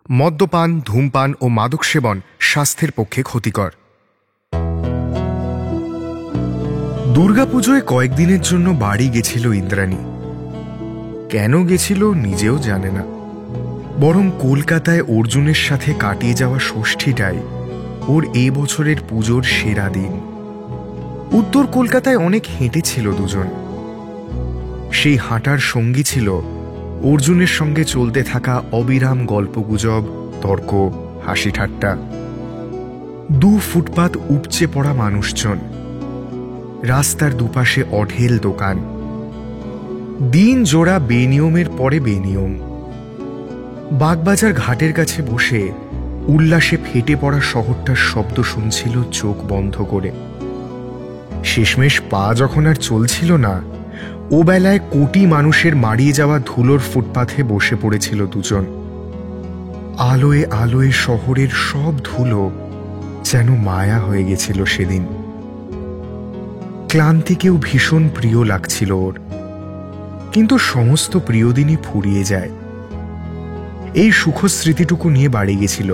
মদ্যপান, ধূমপান ও মাদক সেবন স্বাস্থ্যের পক্ষে ক্ষতিকর। দুর্গাপুজোয় কয়েকদিনের জন্য বাড়ি গেছিল ইন্দ্রাণী। কেন গেছিল নিজেও জানে না, বরং কলকাতায় অর্জুনের সাথে কাটিয়ে যাওয়া ষষ্ঠীটাই ওর এই বছরের পুজোর সেরা দিন। উত্তর কলকাতায় অনেক হেঁটেছিল দুজন। সেই হাঁটার সঙ্গী ছিল অর্জুনের সঙ্গে চলতে থাকা অবিরাম গল্পগুজব, তর্ক, হাসি ঠাট্টা। 2 ফুটপাত উপচে পড়া মানুষজন, রাস্তার দুপাশে অঢেল দোকান, দিন জোড়া বেনিয়মের পরে বেনিয়ম। বাগবাজার ঘাটের কাছে বসে উল্লাসে ফেটে পড়া শহরটার শব্দ শুনছিল চোখ বন্ধ করে। শেষমেশ পা যখন আর চলছিল না, ও বেলায় কোটি মানুষের মারিয়ে যাওয়া ধুলোর ফুটপাথে বসে পড়েছিল দুজন। আলোয় আলোয় শহরের সব ধুলো যেন মায়া হয়ে গেছিল সেদিন। ক্লান্তিকেও ভীষণ প্রিয় লাগছিল ওর, কিন্তু সমস্ত প্রিয় দিনই ফুরিয়ে যায়। এই সুখ স্মৃতিটুকু নিয়ে বাড়ি গেছিল।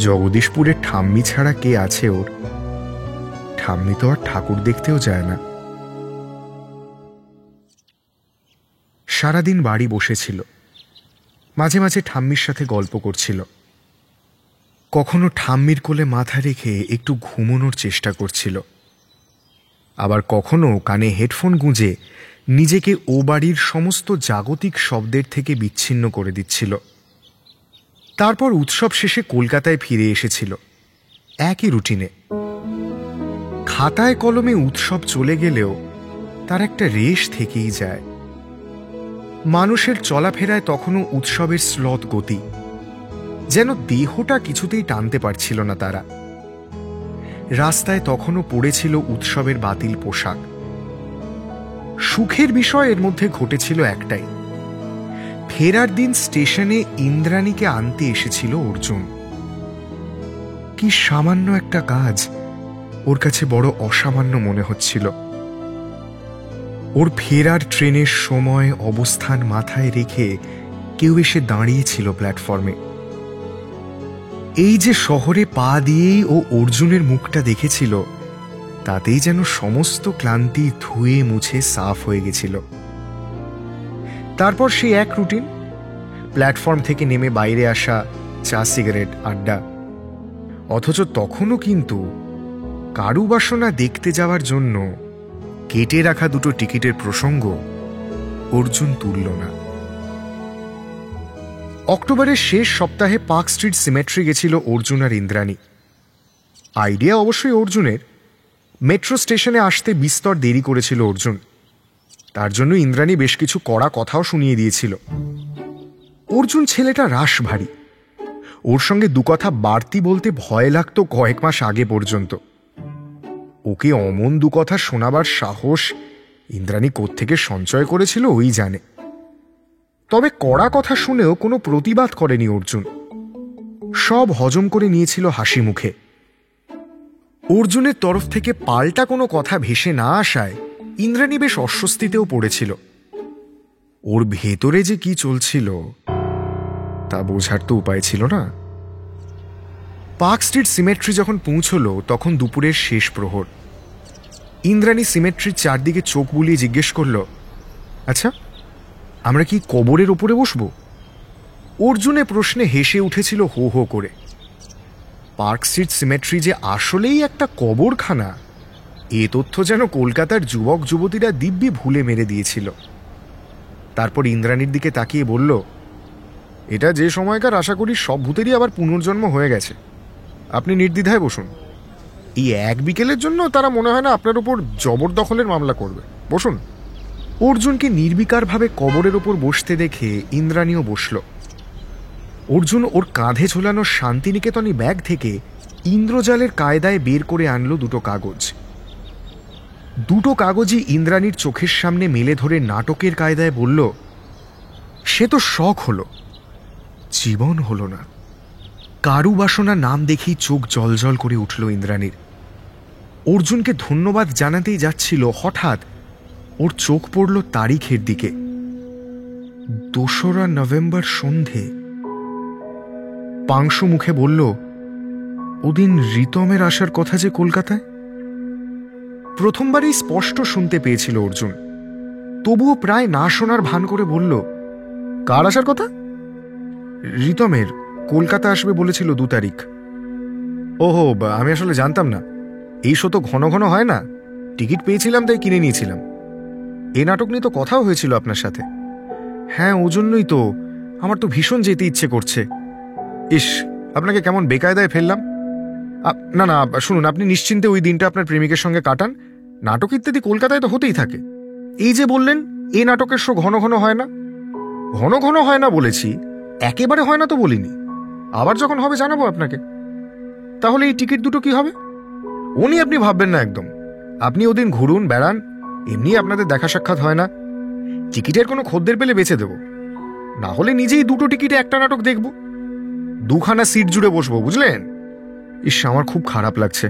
জগদীশপুরের ঠাম্মি ছাড়া কে আছে ওর? ঠাম্মি তো আর ঠাকুর দেখতেও যায় না। সারাদিন বাড়ি বসেছিল, মাঝে মাঝে ঠাম্মির সাথে গল্প করছিল। কখনো ঠাম্মির কোলে মাথা রেখে একটু ঘুমোনোর চেষ্টা করছিল, আবার কখনো কানে হেডফোন গুঁজে নিজেকে ও বাড়ির সমস্ত জাগতিক শব্দের থেকে বিচ্ছিন্ন করে দিচ্ছিল। তারপর উৎসব শেষে কলকাতায় ফিরে এসেছিল একই রুটিনে। খাতায় কলমে উৎসব চলে গেলেও তার একটা রেশ থেকেই যায়। মানুষের চলাফেরায় তখনও উৎসবের স্লথ গতি, যেন দেহটা কিছুতেই টানতে পারছিল না তারা। রাস্তায় তখনও পড়েছিল উৎসবের বাতিল পোশাক। সুখের বিষয় এর মধ্যে ঘটেছিল একটাই, ফেরার দিন স্টেশনে ইন্দ্রাণীকে আনতে এসেছিল অর্জুন। কি সামান্য একটা কাজ ওর কাছে বড় অসামান্য মনে হচ্ছিল। ওর ফেরার ট্রেনের সময়, অবস্থান মাথায় রেখে কেউ এসে দাঁড়িয়েছিল প্ল্যাটফর্মে। এই যে শহরে পা দিয়েই ও অর্জুনের মুখটা দেখেছিল, তাতেই যেন সমস্ত ক্লান্তি ধুয়ে মুছে সাফ হয়ে গেছিল। তারপর সেই এক রুটিন, প্ল্যাটফর্ম থেকে নেমে বাইরে আসা, চা সিগারেট, আড্ডা। অথচ তখনও কিন্তু কারুবাসনা দেখতে যাওয়ার জন্য কেটে রাখা 2টো টিকিটের প্রসঙ্গ অর্জুন তুলল না। অক্টোবরের শেষ সপ্তাহে পার্ক স্ট্রিট সিমেট্রি গেছিল অর্জুন আর ইন্দ্রাণী। আইডিয়া অবশ্যই অর্জুনের। মেট্রো স্টেশনে আসতে বিস্তর দেরি করেছিল অর্জুন, তার জন্য ইন্দ্রাণী বেশ কিছু কড়া কথাও শুনিয়ে দিয়েছিল। অর্জুন ছেলেটা রাশ ভারী, ওর সঙ্গে 2 কথা বাড়তি বলতে ভয় লাগতো কয়েক মাস আগে পর্যন্ত। ওকে অমন 2 কথা শোনাবার সাহস ইন্দ্রাণী কোত্থেকে সঞ্চয় করেছিল ওই জানে। তবে কড়া কথা শুনেও কোনো প্রতিবাদ করেনি অর্জুন, সব হজম করে নিয়েছিল হাসি মুখে। অর্জুনের তরফ থেকে পাল্টা কোনো কথা ভেসে না আসায় ইন্দ্রাণী বেশ অস্বস্তিতেও পড়েছিল। ওর ভেতরে যে কি চলছিল তা বোঝার তো উপায় ছিল না। পার্ক স্ট্রিট সিমেট্রি যখন পৌঁছলো তখন দুপুরের শেষ প্রহর। ইন্দ্রাণী সিমেট্রির চারদিকে চোখ বুলিয়ে জিজ্ঞেস করল, আচ্ছা আমরা কি কবরের ওপরে বসব? অর্জুনের প্রশ্নে হেসে উঠেছিল হো হো করে। পার্ক স্ট্রিট সিমেট্রি যে আসলেই একটা কবরখানা, এ তথ্য যেন কলকাতার যুবক যুবতীরা দিব্যি ভুলে মেরে দিয়েছিল। তারপর ইন্দ্রাণীর দিকে তাকিয়ে বলল, এটা যে সময়কার আশা করি সব ভূতেরই আবার পুনর্জন্ম হয়ে গেছে। আপনি নির্দ্বিধায় বসুন। এই এক বিকেলের জন্য তারা মনে হয় না আপনার উপর জবরদখলের মামলা করবে। বসুন। অর্জুনকে নির্বিকারভাবে কবরের ওপর বসতে দেখে ইন্দ্রাণীও বসল। অর্জুন ওর কাঁধে ঝোলানো শান্তিনিকেতনী ব্যাগ থেকে ইন্দ্রজালের কায়দায় বের করে আনলো 2টো কাগজ। 2টো কাগজই ইন্দ্রাণীর চোখের সামনে মেলে ধরে নাটকের কায়দায় বলল, সে তো শখ হলো, জীবন হলো না। কারুবাসনা নাম দেখেই চোখ জলজল করে উঠল ইন্দ্রাণীর। অর্জুনকে ধন্যবাদ জানাতেই যাচ্ছিল, হঠাৎ ওর চোখ পড়ল তারিখের দিকে। 2রা নভেম্বর সন্ধে। পাংশু মুখে বলল, ওদিন রিতমের আসার কথা যে কলকাতায়। প্রথমবারই স্পষ্ট শুনতে পেয়েছিল অর্জুন, তবুও প্রায় না শোনার ভান করে বলল, কার আসার কথা? রিতমের, কলকাতা আসবে বলেছিল 2 তারিখ। ওহো, আমি আসলে জানতাম না। এই শো তো ঘন ঘন হয় না, টিকিট পেয়েছিলাম তাই কিনে নিয়েছিলাম। এ নাটক নিয়ে তো কথাও হয়েছিল আপনার সাথে। হ্যাঁ, ওজন্যই তো আমার তো ভীষণ যেতে ইচ্ছে করছে। ইস, আপনাকে কেমন বেকায়দায় ফেললাম। না না, শুনুন, আপনি নিশ্চিন্তে ওই দিনটা আপনার প্রেমিকের সঙ্গে কাটান। নাটক ইত্যাদি কলকাতায় তো হতেই থাকে। এই যে বললেন এই নাটকের শো ঘন ঘন হয় না, ঘন ঘন হয় না বলেছি, একেবারে হয় না তো বলিনি। আবার যখন হবে জানাবো আপনাকে। তাহলে এই টিকিট দুটো কি হবে? ও নিয়ে আপনি ভাববেন না একদম। আপনি ওদিন ঘুরুন, বেড়ান, এমনি আপনাদের দেখা সাক্ষাৎ হয় না। টিকিটের কোনো খদ্দের পেলে বেচে দেব, না হলে নিজেই 2টো টিকিটে একটা নাটক দেখব, 2খানা সিট জুড়ে বসবো, বুঝলেন? ইস, আমার খুব খারাপ লাগছে।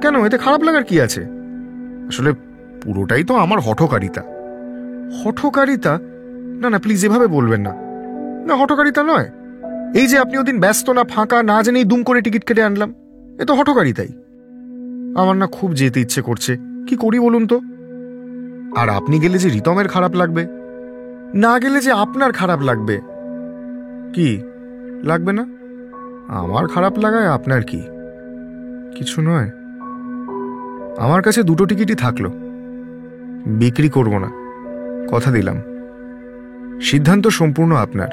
কেন, এতে খারাপ লাগার কি আছে? আসলে পুরোটাই তো আমার হঠকারিতা। হঠকারিতা? না না, প্লিজ এভাবে বলবেন না। না, হঠকারিতা নয়। এই যে আপনি ওদিন ব্যস্ত না ফাঁকা না জেনেই দুম করে টিকিট কেটে আনলাম, এ তো হঠকারিতাই। আমার না খুব যেতে ইচ্ছে করছে, কি করি বলুন তো? আর আপনি গেলে যে রিতমের খারাপ লাগবে, না গেলে যে আপনার খারাপ লাগবে। কি লাগবে না? আমার খারাপ লাগায় আপনার কি? কিছু নয়। আমার কাছে 2টো টিকিটই থাকলো, বিক্রি করব না, কথা দিলাম। সিদ্ধান্ত সম্পূর্ণ আপনার।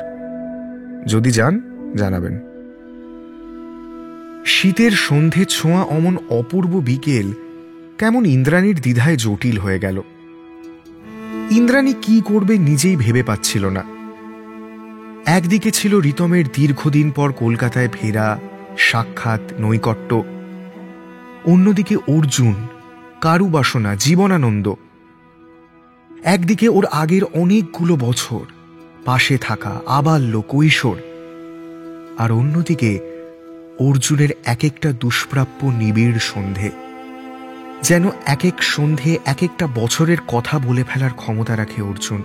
যদি যান, জানাবেন। শীতের সন্ধে ছোঁয়া অমন অপূর্ব বিকেল কেমন ইন্দ্রাণীর দ্বিধায় জটিল হয়ে গেল। ইন্দ্রাণী কি করবে নিজেই ভেবে পাচ্ছিল না। একদিকে ছিল রিতমের দীর্ঘদিন পর কলকাতায় ফেরা, সাক্ষাৎ, নৈকট্য। অন্যদিকে অর্জুন, কারুবাসনা, জীবনানন্দ। একদিকে ওর আগের অনেকগুলো বছর পাশে থাকা, আবাল্য, কৈশোর। আর অন্যদিকে অর্জুনের এক একটা দুষ্প্রাপ্য নিবিড় সন্ধে। যেন এক এক সন্ধে এক একটা বছরের কথা বলে ফেলার ক্ষমতা রাখে অর্জুন।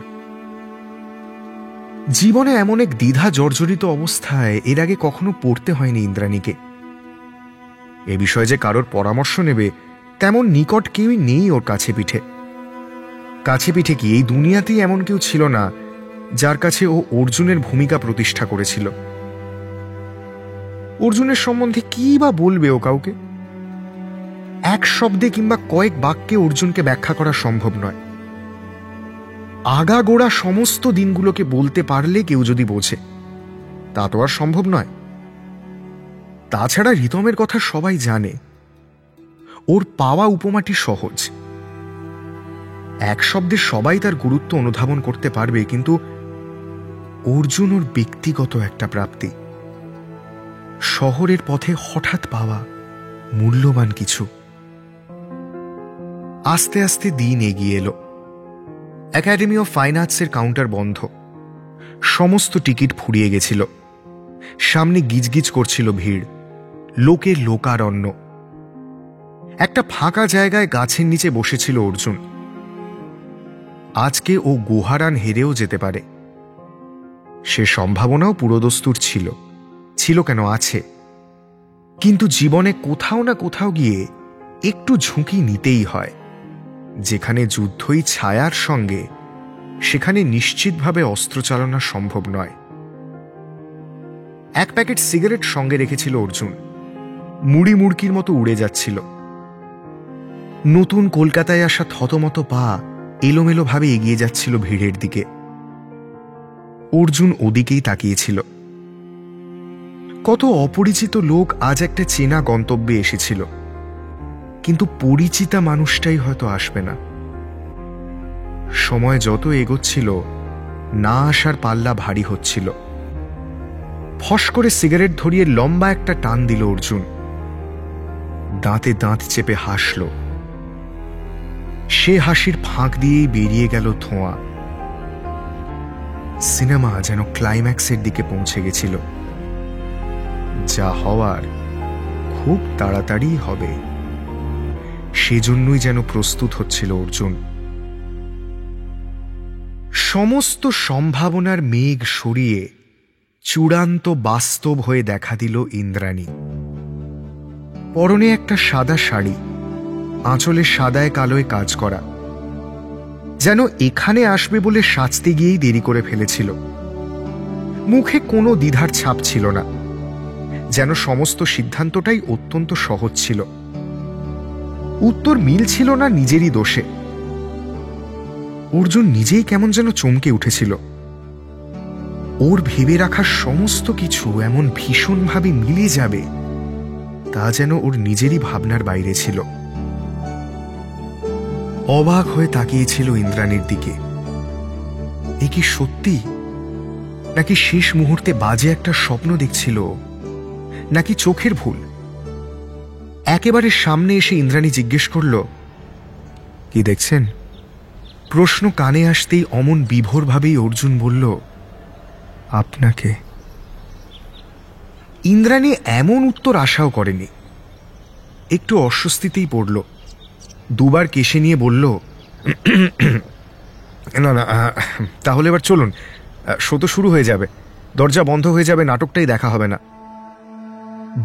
জীবনে এমন এক দ্বিধা জর্জরিত অবস্থায় এর আগে কখনো পড়তে হয়নি ইন্দ্রাণীকে। এ বিষয়ে যে কারোর পরামর্শ নেবে তেমন নিকট কেউই নেই ওর কাছে পিঠে। কাছে পিঠে কি, এই দুনিয়াতেই এমন কেউ ছিল না যার কাছে ও অর্জুনের ভূমিকা প্রতিষ্ঠা করেছিল। অর্জুনের সম্বন্ধে কি বা বলবে ও কাউকে? এক শব্দে কিংবা কয়েক বাক্যে অর্জুনকে ব্যাখ্যা করা সম্ভব নয়। আগাগোড়া সমস্ত দিনগুলোকে বলতে পারলে কেউ যদি বোঝে, তা তো আর সম্ভব নয়। তাছাড়া রিতমের কথা সবাই জানে। ওর পাওয়া উপমাটি সহজ, এক শব্দে সবাই তার গুরুত্ব অনুধাবন করতে পারবে, কিন্তু অর্জুন ওর ব্যক্তিগত একটা প্রাপ্তি। শহরের পথে হঠাৎ পাওয়া মূল্যবান কিছু। আস্তে আস্তে দিন এগিয়ে এলো। একাডেমি অফ ফাইন আর্টসের কাউন্টার বন্ধ, সমস্ত টিকিট ফুরিয়ে গেছিল। সামনে গিজগিজ করছিল ভিড়, লোকের লোকারণ্য। একটা ফাঁকা জায়গায় গাছের নিচে বসেছিল অর্জুন। আজকে ও গুহারান হেরেও যেতে পারে, সে সম্ভাবনাও পুরোদস্তুর ছিল। ছিল কেন, আছে। কিন্তু জীবনে কোথাও না কোথাও গিয়ে একটু ঝুঁকি নিতেই হয়। যেখানে যুদ্ধই ছায়ার সঙ্গে, সেখানে নিশ্চিতভাবে অস্ত্রচালনা সম্ভব নয়। 1 প্যাকেট সিগারেট সঙ্গে রেখেছিল অর্জুন, মুড়ি মুড়কির মতো উড়ে যাচ্ছিল। নতুন কলকাতায় আসা থতমত পা এলোমেলো ভাবে এগিয়ে যাচ্ছিল ভিড়ের দিকে। অর্জুন ওদিকেই তাকিয়েছিল। কত অপরিচিত লোক আজ একটা চেনা গন্তব্যে এসেছিল, কিন্তু পরিচিতা মানুষটাই হয়তো আসবে না। সময় যত এগোচ্ছিল, না আসার পাল্লা ভারী হচ্ছিল। ফস করে সিগারেট ধরিয়ে লম্বা একটা টান দিল অর্জুন। দাঁতে দাঁত চেপে হাসল। সে হাসির ফাঁক দিয়েই বেরিয়ে গেল ধোঁয়া। সিনেমা যেন ক্লাইম্যাক্সের দিকে পৌঁছে গেছিল। যা হওয়ার খুব তাড়াতাড়ি হবে, সেজন্যই যেন প্রস্তুত হচ্ছিল অর্জুন। সমস্ত সম্ভাবনার মেঘ সরিয়ে চূড়ান্ত বাস্তব হয়ে দেখা দিল ইন্দ্রাণী। পরনে একটা সাদা শাড়ি, আঁচলে সাদায় কালোয় কাজ করা, যেন এখানে আসবে বলে সাজতে গিয়েই দেরি করে ফেলেছিল। মুখে কোনো দ্বিধার ছাপ ছিল না, যেন সমস্ত সিদ্ধান্তটাই অত্যন্ত সহজ ছিল। উত্তর মিলছিল না নিজেরই দোষে। অর্জুন নিজেই কেমন যেন চমকে উঠেছিল। ওর ভেবে রাখা সমস্ত কিছু এমন ভীষণভাবে মিলে যাবে তা যেন ওর নিজেরই ভাবনার বাইরে ছিল। অবাক হয়ে তাকিয়েছিল ইন্দ্রাণীর দিকে। এ কি সত্যি, নাকি শেষ মুহূর্তে বাজে একটা স্বপ্ন দেখছিল, নাকি চোখের ভুল? একেবারে সামনে এসে ইন্দ্রাণী জিজ্ঞেস করল, কি দেখছেন? প্রশ্ন কানে আসতেই অমন বিভোরভাবেই অর্জুন বলল, আপনাকে। ইন্দ্রাণী এমন উত্তর আশাও করেনি। একটু অস্বস্তিতেই পড়ল। দুবার কেশে নিয়ে বলল, না না, তাহলে এবার চলুন, শো তো শুরু হয়ে যাবে, দরজা বন্ধ হয়ে যাবে, নাটকটাই দেখা হবে না।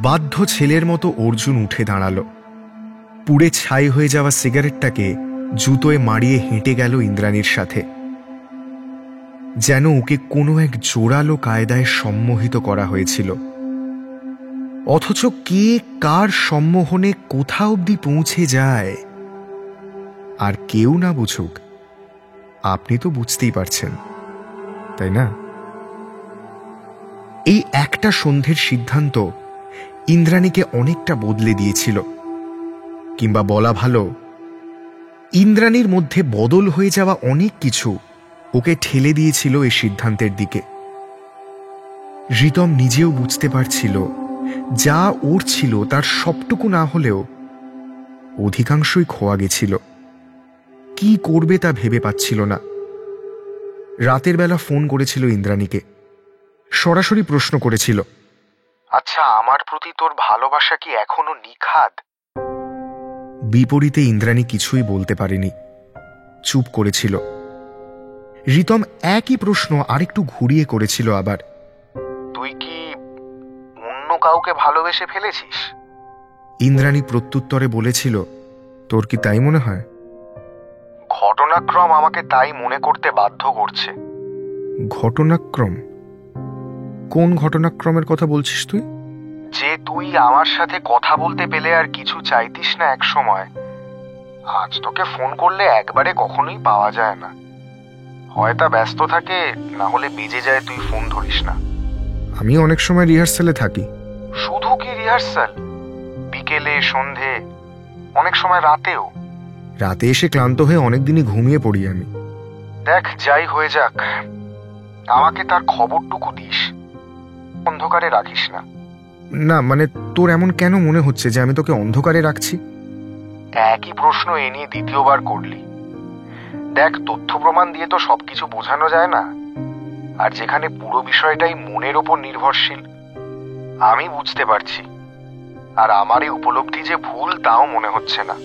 বাধ্য ছেলের মতো অর্জুন উঠে দাঁড়ালো। পুড়ে ছাই হয়ে যাওয়া সিগারেটটাকে জুতোয় মারিয়ে হেঁটে গেল ইন্দ্রাণীর সাথে, যেন ওকে কোনো এক জোরালো কায়দায় সম্মোহিত করা হয়েছিল। অথচ কে কার সম্মোহনে কোথা অবধি পৌঁছে যায় আর কেউ না বুঝুক, আপনি তো বুঝতেই পারছেন, তাই না? এই একটা সন্ধ্যের সিদ্ধান্ত ইন্দ্রাণীকে অনেকটা বদলে দিয়েছিল, কিংবা বলা ভালো, ইন্দ্রাণীর মধ্যে বদল হয়ে যাওয়া অনেক কিছু ওকে ঠেলে দিয়েছিল এই সিদ্ধান্তের দিকে। ঋতম নিজেও বুঝতে পারছিল, যা ওর ছিল তার সবটুকু না হলেও অধিকাংশই খোয়া গেছিল। কি করবে তা ভেবে পাচ্ছিল না। রাতের বেলা ফোন করেছিল ইন্দ্রাণীকে, সরাসরি প্রশ্ন করেছিল, আচ্ছা, আমার প্রতি তোর ভালোবাসা কি এখনো নিখাদ? বিপরীতে ইন্দ্রাণী কিছুই বলতে পারেনি, চুপ করেছিল। ঋতম একই প্রশ্ন আরেকটু ঘুরিয়ে করেছিল আবার, তুই কি অন্য কাউকে ভালোবেসে ফেলেছিস? ইন্দ্রাণী প্রত্যুত্তরে বলেছিল, তোর কি তাই মনে হয়? ঘটনাক্রম আমাকে তাই মনে করতে বাধ্য করছে। ঘটনাক্রম? কোন ঘটনাক্রমের কথা বলছিস তুই? যে তুই আমার সাথে কথা বলতে পেলে আর কিছু চাইতিস না এক সময়, আজ তোকে ফোন করলে একবারে কখনোই পাওয়া যায় না। হয়তো ব্যস্ত থাকে, না হলে বেজে যায় তুই ফোন ধরিস না। আমি অনেক সময় রিহার্সালে থাকি। শুধু কি রিহার্সাল? বিকেলে, সন্ধে, অনেক সময় রাতেও। রাতে এসে ক্লান্ত হয়ে অনেকদিনই ঘুমিয়ে পড়ি আমি। দেখ, যাই হয়ে যাক, আমাকে তার খবরটুকু দিস, অন্ধকারে রাখিস না। না মানে, তোর এমন কেন মনে হচ্ছে যে আমি তোকে অন্ধকারে রাখছি? একই প্রশ্ন এ নিয়ে দ্বিতীয়বার করলি। দেখ, তথ্য প্রমাণ দিয়ে তো সবকিছু বোঝানো যায় না, আর যেখানে পুরো বিষয়টাই মনের ওপর নির্ভরশীল। আমি বুঝতে পারছি, আর আমার এই উপলব্ধি যে ভুল তাও মনে হচ্ছে না।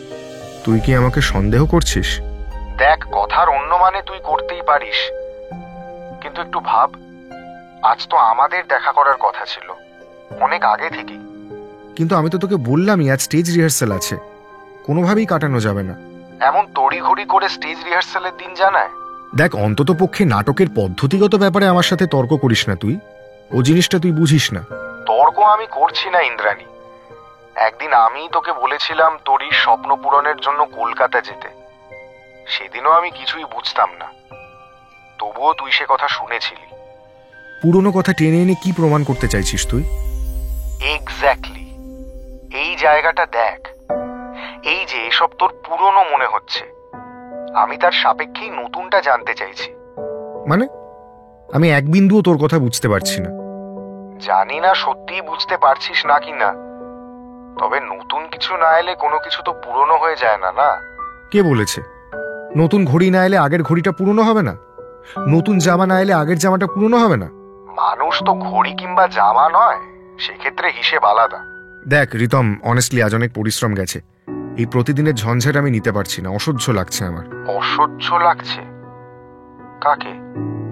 তুই কি আমাকে সন্দেহ করছিস? দেখ, কথার অন্য মানে তুই করতেই পারিস, কিন্তু একটু ভাব, আজ তো আমাদের দেখা করার কথা ছিল অনেক আগে থেকেই। কিন্তু আমি তো তোকে বললামই আজ স্টেজ রিহার্সাল আছে, কোনোভাবেই কাটানো যাবে না। এমন তড়িঘড়ি করে স্টেজ রিহার্সালের দিন জানায়? দেখ, অন্তত পক্ষে নাটকের পদ্ধতিগত ব্যাপারে আমার সাথে তর্ক করিস না তুই, ও জিনিসটা তুই বুঝিস না। তর্ক আমি করছি না ইন্দ্রাণী। একদিন আমি তোকে বলেছিলাম তোরই স্বপ্ন পূরণের জন্য কলকাতা যেতে। সেদিনও আমি কিছুই বুঝতাম না, তবুও তুই সে কথা শুনেছিলি। পুরনো কথা টেনে এনে কি প্রমাণ করতে চাইছিস তুই? এক্স্যাক্টলি, এই জায়গাটা দেখ। এই যে এসব তোর পুরনো মনে হচ্ছে, আমি তার সাপেক্ষেই নতুনটা জানতে চাইছি। মানে, আমি এক বিন্দুও তোর কথা বুঝতে পারছি না। জানি না সত্যিই বুঝতে পারছিস না কি না, তবে নতুন কিছু না এলে কোনো কিছু তো পুরনো হয়ে যায় না, না? কে বলেছে নতুন ঘড়ি না এলে আগের ঘড়িটা পুরনো হবে না? নতুন জামা না এলে আগের জামাটা পুরনো হবে না? মানুষ তো ঘড়ি কিংবা জামা নয়, সেক্ষেত্রে হিসেব আলাদা। দেখ রিতম, অনেস্টলি আজ অনেক পরিশ্রম গেছে। এই প্রতিদিনের ঝঞ্ঝাট আমি নিতে পারছি না, অসহ্য লাগছে আমার। অসহ্য লাগছে? কাকে?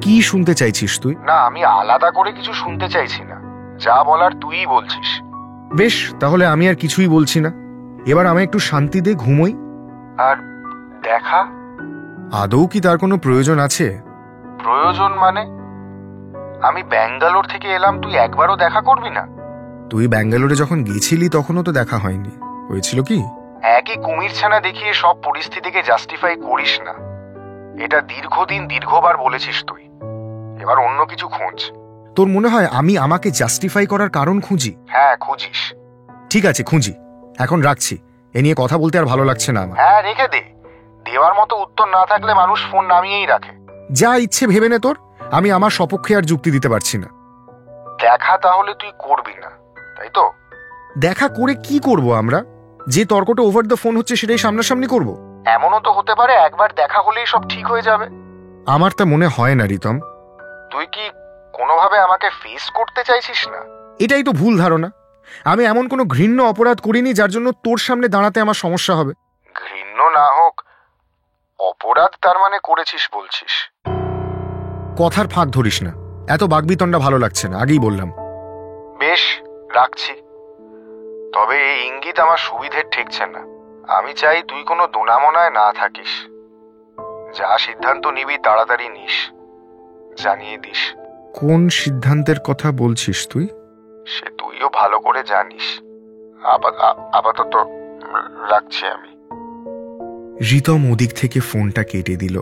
কি শুনতে চাইছিস তুই? না, আমি আলাদা করে কিছু শুনতে চাইছি না, যা বলার তুইই বলছিস। বেশ, তাহলে আমি আর কিছুই বলছি না। এবার আমায় একটু শান্তি দে, ঘুমোই। আর দেখা? আদৌ কি তার কোনো প্রয়োজন আছে? প্রয়োজন মানে? আমি ব্যাঙ্গালোর থেকে এলাম, তুই একবারও দেখা করবি না? তুই ব্যাঙ্গালোরে যখন গেছিলি তখনও তো দেখা হয়নি। হয়েছিল কি? একই কুমির ছানা দেখিয়ে সব পরিস্থিতিকে জাস্টিফাই করিস না। এটা দীর্ঘদিন দীর্ঘবার বলেছিস তুই। এবার অন্য কিছু খোঁজ। তোর মনে হয় আমি আমাকে জাস্টিফাই করার কারণ খুঁজি? হ্যাঁ, খুঁজিস। ঠিক আছে, খুঁজি। এখন রাখছি, এ নিয়ে কথা বলতে আর ভালো লাগছে না আমার। হ্যাঁ, রেখে দে। দেওয়ার মতো উত্তর না থাকলে মানুষ ফোন নামিয়েই রাখে। যা ইচ্ছে ভেবে নে তোর, আমি আমার সপক্ষে আর যুক্তি দিতে পারছি না। দেখা তাহলে তুই করবি না, তাই তো? দেখা করে কি করব আমরা? যে তর্কটা ওভার দ্য ফোন হচ্ছে সেটাই সামনাসামনি করব? এমনও তো হতে পারে একবার দেখা হলেই সব ঠিক হয়ে যাবে। আমার তা মনে হয় না রিতম। তুই কি কোনোভাবে আমাকে ফেস করতে চাইছিস না? এটাই তো ভুল ধারণা। আমি এমন কোনো ঘৃণ্য অপরাধ করিনি যার জন্য তোর সামনে দাঁড়াতে আমার সমস্যা হবে। ঘৃণ্য না হোক, অপরাধ তার মানে করেছিস বলছিস? কথার ফাঁক ধরিস না, এত বাগবিতণ্ডা ভালো লাগছে না, আগেই বললাম। বেশ, রাখছি। তবে এই ইঙ্গিত আমার সুবিধের ঠেকছে না। আমি চাই তুই কোনো দোনামোনায় না থাকিস। যা সিদ্ধান্ত নিবি তাড়াতাড়ি নিস, জানিয়ে দিস। কোন সিদ্ধান্তের কথা বলছিস তুই? সে তুইও ভালো করে জানিস। আপাতত রাখছি আমি। রিতম ওদিক থেকে ফোনটা কেটে দিল।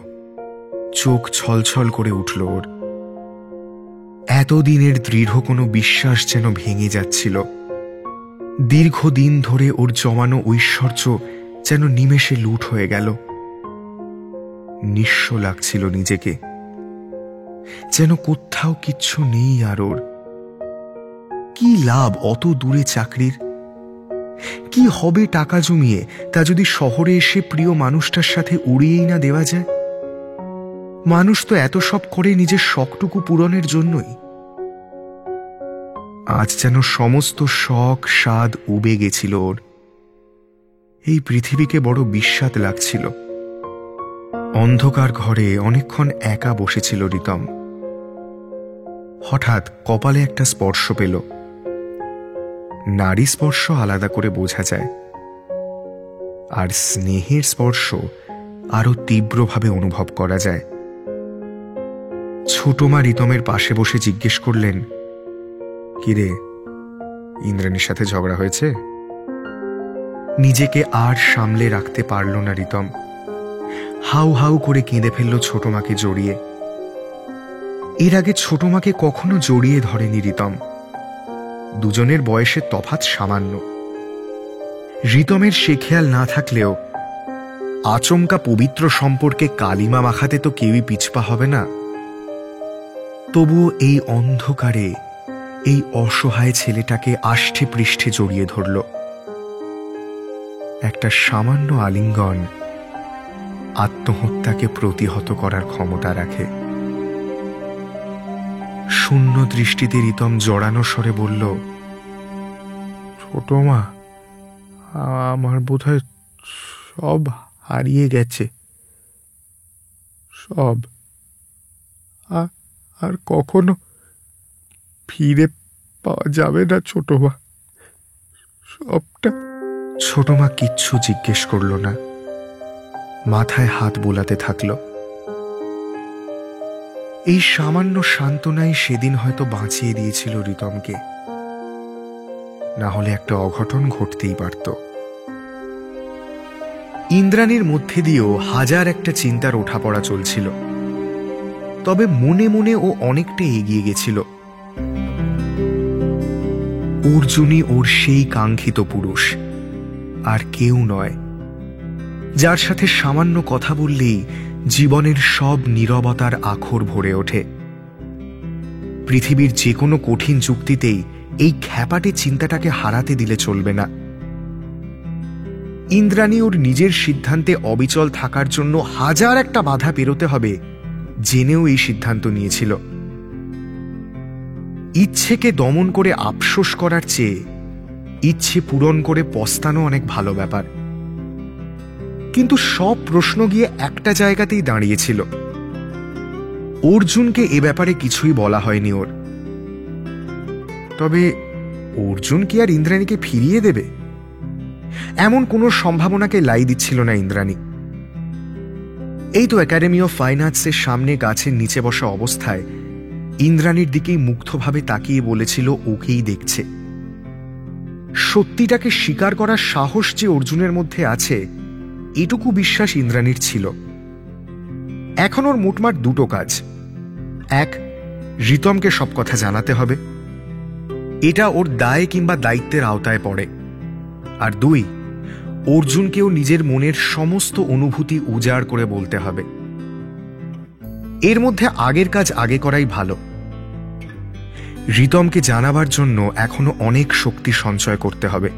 চোখ ছলছল করে উঠল ওর। এতদিনের দৃঢ় কোনো বিশ্বাস যেন ভেঙে যাচ্ছিল। দীর্ঘদিন ধরে ওর জমানো ঐশ্বর্য যেন নিমেষে লুট হয়ে গেল। নিঃস্ব লাগছিল নিজেকে, যেন কোথাও কিচ্ছু নেই আর ওর। কি লাভ অত দূরে চাকরির? কি হবে টাকা জমিয়ে তা যদি শহরে এসে প্রিয় মানুষটার সাথে উড়িয়েই না দেওয়া যায়? মানুষ তো এত সব করে নিজের শখটুকু পূরণের জন্যই। আজ যেন সমস্ত শখ স্বাদ উবে গেছিল ওর। এই পৃথিবীকে বড় বিস্বাদ লাগছিল। অন্ধকার ঘরে অনেকক্ষণ একা বসেছিল রিতম। হঠাৎ কপালে একটা স্পর্শ পেল। নারী স্পর্শ আলাদা করে বোঝা যায়, আর স্নেহের স্পর্শ আরো তীব্রভাবে অনুভব করা যায়। ছোট মা রিতমের পাশে বসে জিজ্ঞেস করলেন, কিরে, ইন্দ্রাণীর সাথে ঝগড়া হয়েছে? নিজেকে আর সামলে রাখতে পারল না রিতম। হাউ হাউ করে কেঁদে ফেলল ছোট মাকে জড়িয়ে। এর আগে ছোট মাকে কখনো জড়িয়ে ধরেনি রিতম। দুজনের বয়সের তফাৎ সামান্য। রিতমের সে খেয়াল না থাকলেও আচমকা পবিত্র সম্পর্কে কালিমা মাখাতে তো কেউই পিছপা হবে না। তবুও এই অন্ধকারে এই অসহায় ছেলেটাকে আষ্ঠে পৃষ্ঠে জড়িয়ে ধরল। একটা সামান্য আলিঙ্গন আত্মহত্যাকে প্রতিহত করার ক্ষমতা রাখে। শূন্য দৃষ্টিতে রিতম জড়ানো স্বরে বলল, ছোট মা, আমার বোধহয় সব হারিয়ে গেছে, সব। আর কখনো ফিরে পাওয়া যাবে না ছোট মা, সবটা। ছোট মা কিচ্ছু জিজ্ঞেস করল না, মাথায় হাত বোলাতে থাকল। এই সামান্য সান্ত্বনাই সেদিন হয়তো বাঁচিয়ে দিয়েছিল রিতমকে, না হলে একটা অঘটন ঘটতেই পারত। ইন্দ্রাণীর মধ্যে দিয়েও হাজার একটা চিন্তার ওঠাপড়া চলছিল, তবে মনে মনে ও অনেকটা এগিয়ে গেছিল। অর্জুনই ওর সেই কাঙ্ক্ষিত পুরুষ, আর কেউ নয়, যার সাথে সামান্য কথা বললেই জীবনের সব নীরবতার আখর ভরে ওঠে। পৃথিবীর যে কোনো কঠিন যুক্তিতেই এই খ্যাপাটে চিন্তাটাকে হারাতে দিলে চলবে না। ইন্দ্রাণী ওর নিজের সিদ্ধান্তে অবিচল থাকার জন্য হাজার একটা বাধা পেরোতে হবে জেনেও এই সিদ্ধান্ত নিয়েছিল। ইচ্ছেকে দমন করে আফসোস করার চেয়ে ইচ্ছে পূরণ করে পস্তানো অনেক ভালো ব্যাপার। কিন্তু সব প্রশ্ন গিয়ে একটা জায়গাতেই দাঁড়িয়েছিল, অর্জুনকে এ ব্যাপারে কিছুই বলা হয়নি ওর। তবে অর্জুন কি আর ইন্দ্রাণীকে ফিরিয়ে দেবে? এমন কোনো সম্ভাবনাকে লাই দিচ্ছিল না ইন্দ্রাণী। এই তো একাডেমি অফ ফাইন আর্টসের সামনে গাছের নিচে বসা অবস্থায় ইন্দ্রাণীর দিকেই মুগ্ধভাবে তাকিয়ে বলেছিল ওকেই দেখছে। সত্যিটাকে স্বীকার করার সাহস যে অর্জুনের মধ্যে আছে, এটুকু বিশ্বাস ইন্দ্রাণীর ছিল। এখন ওর মোটমাট দুটো কাজ। এক, রিতমকে সব কথা জানাতে হবে, এটা ওর দায় কিংবা দায়িত্বের আওতায় পড়ে। আর দুই, অর্জুনকেও নিজের মনের সমস্ত অনুভূতি উজাড় করে বলতে হবে। এর মধ্যে আগের কাজ আগে করাই ভালো। রিতমকে জানাবার জন্য এখনো অনেক শক্তি সঞ্চয় করতে হবে,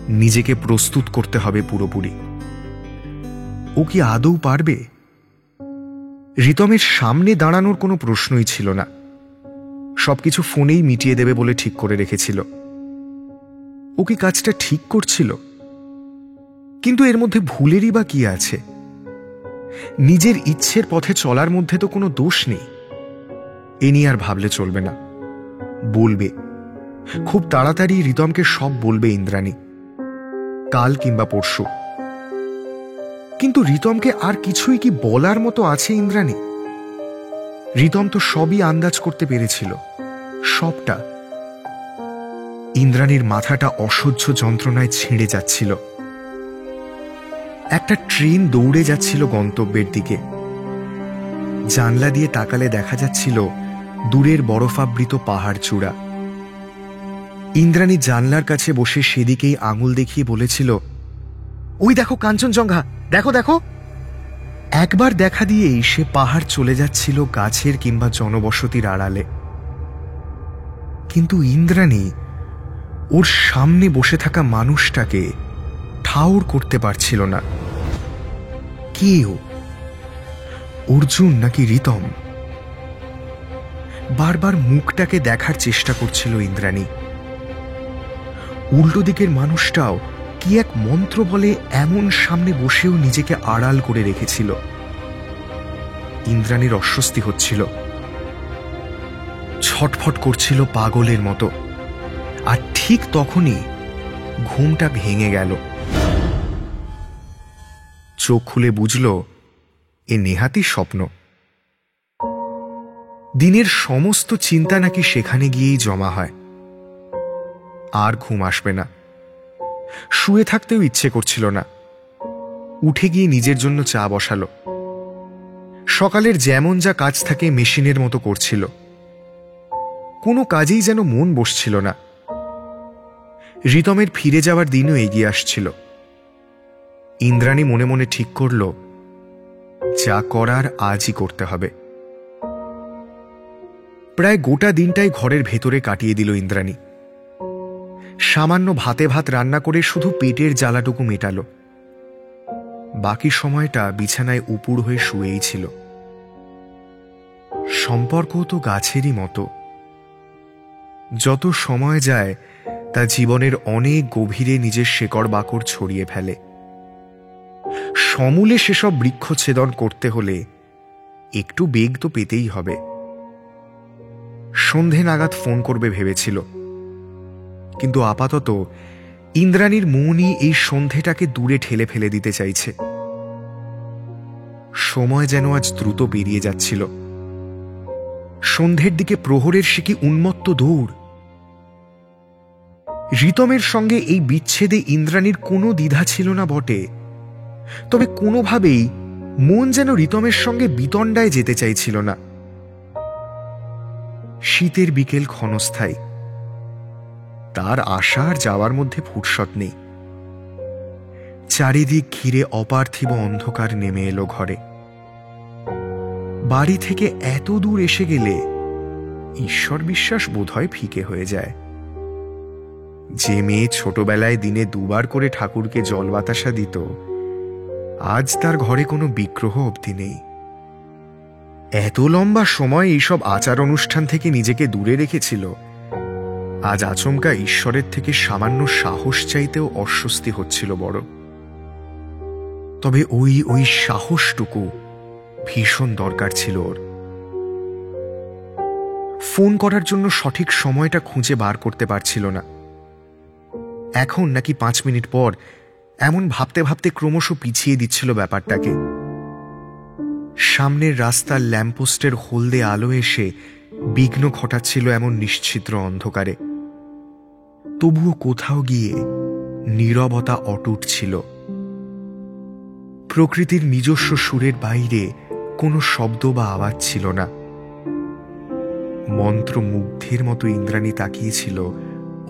নিজেকে প্রস্তুত করতে হবে পুরোপুরি। ও কি আদৌ পারবে? রিতমের সামনে দাঁড়ানোর কোনো প্রশ্নই ছিল না। সবকিছু ফোনেই মিটিয়ে দেবে বলে ঠিক করে রেখেছিল। ও কি কাজটা ঠিক করছিল? কিন্তু এর মধ্যে ভুলেরই বা কি আছে? নিজের ইচ্ছের পথে চলার মধ্যে তো কোনো দোষ নেই। এ নিয়ে আর ভাবলে চলবে না। বলবে, খুব তাড়াতাড়ি রিতমকে সব বলবে ইন্দ্রাণী, কাল কিংবা পরশু। কিন্তু রিতমকে আর কিছুই কি বলার মতো আছে ইন্দ্রাণী? রিতম তো সবই আন্দাজ করতে পেরেছিল, সবটা। ইন্দ্রাণীর মাথাটা অসহ্য যন্ত্রণায় ছিঁড়ে যাচ্ছিল। একটা ট্রেন দৌড়ে যাচ্ছিল গন্তব্যের দিকে। জানলা দিয়ে তাকালে দেখা যাচ্ছিল দূরের বরফাবৃত পাহাড় চূড়া। ইন্দ্রাণী জানলার কাছে বসে সেদিকেই আঙুল দেখিয়ে বলেছিল, ওই দেখো কাঞ্চনজঙ্ঘা, দেখো দেখো। একবার দেখা দিয়েই সে পাহাড় চলে যাচ্ছিল গাছের কিংবা জনবসতির আড়ালে। কিন্তু ইন্দ্রাণী ওর সামনে বসে থাকা মানুষটাকে ঠাউর করতে পারছিল না। কে ও? অর্জুন নাকি রিতম? বারবার মুখটাকে দেখার চেষ্টা করছিল ইন্দ্রাণী। উল্টো দিকের মানুষটাও কি এক মন্ত্র বলে এমন সামনে বসেও নিজেকে আড়াল করে রেখেছিল। ইন্দ্রাণীর অস্বস্তি হচ্ছিল, ছটফট করছিল পাগলের মতো। আর ঠিক তখনই ঘুমটা ভেঙে গেল। চোখ খুলে বুঝল এ নেহাতি স্বপ্ন। দিনের সমস্ত চিন্তা নাকি সেখানে গিয়েই জমা হয়। আর ঘুম আসবে না। শুয়ে থাকতেও ইচ্ছে করছিল না। উঠে গিয়ে নিজের জন্য চা বসালো। সকালের যেমন যা কাজ থাকে মেশিনের মতো করছিল। কোনো কাজেই যেন মন বসছিল না। রিতমের ফিরে যাওয়ার দিনও এগিয়ে আসছিল। ইন্দ্রাণী মনে মনে ঠিক করল, যা করার আজই করতে হবে। প্রায় গোটা দিনটাই ঘরের ভেতরে কাটিয়ে দিল ইন্দ্রাণী। সামান্য ভাতে ভাত রান্না করে শুধু পেটের জ্বালাটুকু মেটাল। বাকি সময়টা বিছানায় উপুড় হয়ে শুয়েই ছিল। সম্পর্ক তো গাছেরই মতো, যত সময় যায় তা জীবনের অনেক গভীরে নিজের শেকড় বাকড় ছড়িয়ে ফেলে। সমূলে সেসব বৃক্ষচ্ছেদন করতে হলে একটু বেগ তো পেতেই হবে। সন্ধে নাগাদ ফোন করবে ভেবেছিল, কিন্তু আপাতত ইন্দ্রাণীর মনই এই সন্ধেটাকে দূরে ঠেলে ফেলে দিতে চাইছে। সময় যেন আজ দ্রুত পেরিয়ে যাচ্ছিল। সন্ধের দিকে প্রহরের সে কি উন্মত্ত দৌড়। রিতমের সঙ্গে এই বিচ্ছেদে ইন্দ্রাণীর কোনো দ্বিধা ছিল না বটে, তবে কোনোভাবেই মন যেন রিতমের সঙ্গে বিতণ্ডায় যেতে চাইছিল না। শীতের বিকেল ক্ষণস্থায়ী। তার আসা আর যাওয়ার মধ্যে ফুরসত নেই। চারিদিক ঘিরে অপার্থিব অন্ধকার নেমে এলো ঘরে। বাড়ি থেকে এত দূর এসে গেলে ঈশ্বর বিশ্বাস বোধহয় ফিকে হয়ে যায়। যে মেয়ে ছোটবেলায় দিনে দুবার করে ঠাকুরকে জল বাতাসা দিত, আজ তার ঘরে কোনো বিগ্রহ অবধি নেই। এত লম্বা সময় এইসব আচার অনুষ্ঠান থেকে নিজেকে দূরে রেখেছিল, আজ আচমকা ঈশ্বরের থেকে সামান্য সাহস চাইতেও অস্বস্তি হচ্ছিল বড়। তবে ওই সাহসটুকু ভীষণ দরকার ছিল ওর। ফোন করার জন্য সঠিক সময়টা খুঁজে বার করতে পারছিল না। এখন নাকি 5 মিনিট পর, এমন ভাবতে ভাবতে ক্রমশ পিছিয়ে দিচ্ছিল ব্যাপারটাকে। সামনের রাস্তার ল্যাম্পপোস্টের হলদে আলো এসে বিঘ্ন ঘটাচ্ছিল এমন নিশ্চিদ্র অন্ধকারে। তবুও কোথাও গিয়ে নীরবতা অটুট ছিল। প্রকৃতির নিজস্ব সুরের বাইরে কোনো শব্দ বা আওয়াজ ছিল না। মন্ত্রমুগ্ধের মতো ইন্দ্রাণী তাকিয়েছিল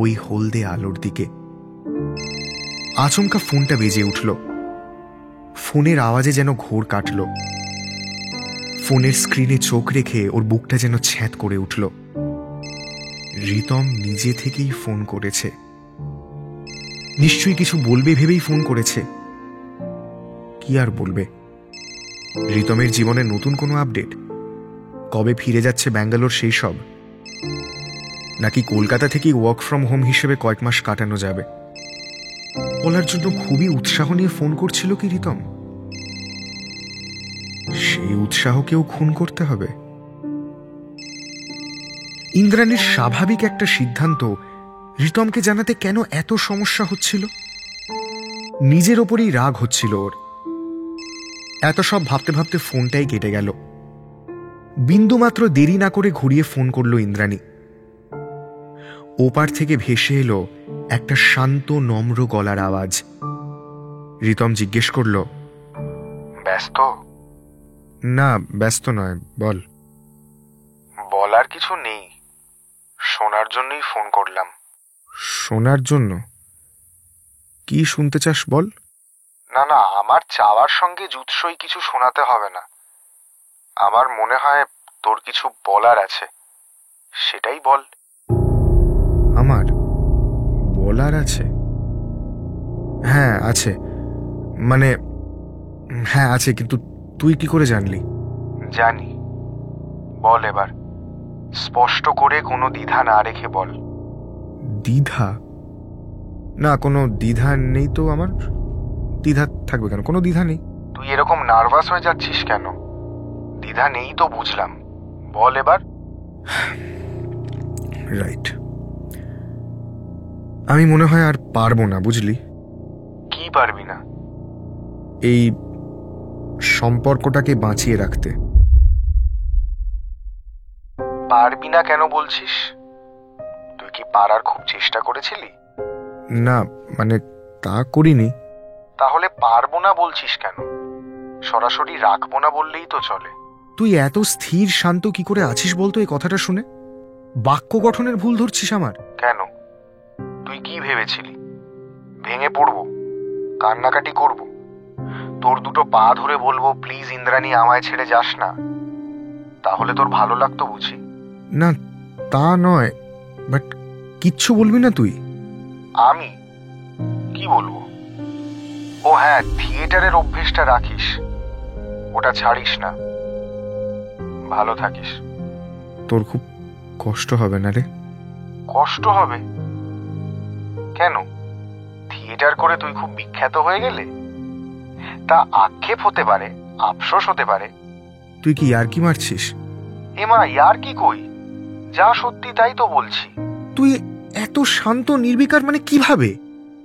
ওই হলদে আলোর দিকে। আচমকা ফোনটা বেজে উঠল। ফোনের আওয়াজে যেন ঘোর কাটল। ফোনের স্ক্রিনে চোখ রেখে ওর বুকটা যেন ছ্যাঁত করে উঠল। রিতম নিজে থেকেই ফোন করেছে। নিশ্চয়ই কিছু বলবে ভেবেই ফোন করেছে। কি আর বলবে? রিতমের জীবনে নতুন কোনো আপডেট? কবে ফিরে যাচ্ছে ব্যাঙ্গালোর সেই সব? নাকি কলকাতা থেকেই ওয়ার্ক ফ্রম হোম হিসেবে কয়েক মাস কাটানো যাবে? বলার জন্য খুবই উৎসাহ নিয়ে ফোন করছিল কি রিতম? সেই উৎসাহকেও খুন করতে হবে? ইন্দ্রাণীর স্বাভাবিক একটা সিদ্ধান্ত রিতমকে জানাতে কেন এত সমস্যা হচ্ছিল? নিজের ওপরেই রাগ হচ্ছিল ওর। এত সব ভাবতে ভাবতে ফোনটাই কেটে গেল। বিন্দুমাত্র দেরি না করে ঘুরিয়ে ফোন করল ইন্দ্রাণী। ওপার থেকে ভেসে এলো একটা শান্ত নম্র গলার আওয়াজ। রিতম জিজ্ঞেস করল, ব্যস্ত? না, ব্যস্ত নয়, বল। বলার কিছু নেই, শোনার জন্যই ফোন করলাম। শোনার জন্য? কি শুনতে চাস বল। না না, আমার চাওয়ার সঙ্গে জুৎসই কিছু শোনাতে হবে না। আমার মনে হয় তোর কিছু বলার আছে, সেটাই বল। আমার বলার আছে? হ্যাঁ আছে, মানে হ্যাঁ আছে, কিন্তু তুই কি করে জানলি? জানি। বল এবার, স্পষ্ট করে, কোনো দ্বিধা না রেখে বল। দ্বিধা? না, কোনো দ্বিধা নেই তো আমার। দ্বিধা থাকবে কেন? কোনো দ্বিধা নেই। তুই এরকম নার্ভাস হয়ে যাচ্ছিস কেন? দ্বিধা নেই তো বুঝলাম, বল এবার। রাইট, আমি মনে হয় আর পারবো না, বুঝলি? কি পারবি না? এই সম্পর্কটাকে বাঁচিয়ে রাখতে। পারবি না কেন বলছিস? তুই কি পারার খুব চেষ্টা করেছিলি? না, মানে তা করিনি। তাহলে পারবো না বলছিস কেন? সরাসরি রাখবো না বললেই তো চলে। তুই এত স্থির শান্ত কি করে আছিস বলতো এই কথাটা শুনে? বাক্য গঠনের ভুল ধরছিস আমার। কেন? তুই কি ভেবেছিলি ভেঙে পড়বো, কান্নাকাটি করব, তোর দুটো পা ধরে বলবো প্লিজ ইন্দ্রাণী আমায় ছেড়ে যাস না, তাহলে তোর ভালো লাগতো বুঝি? না তা নয়, বাট কিচ্ছু বলবি না তুই? আমি কি বলবো? ও হ্যাঁ, থিয়েটারের অভ্যেসটা রাখিস, ওটা ছাড়িস না। ভালো থাকিস। তোর খুব কষ্ট হবে না রে? কষ্ট হবে কেন? থিয়েটার করে তুই খুব বিখ্যাত হয়ে গেলে? তা আক্ষেপ হতে পারে, আফসোস হতে পারে। তুই কি ইয়ার্কি মারছিস? এমা ইয়ার্কি কই, যা সত্যি তাই তো বলছি। তুই এত শান্ত নির্বিকার মানে কিভাবে?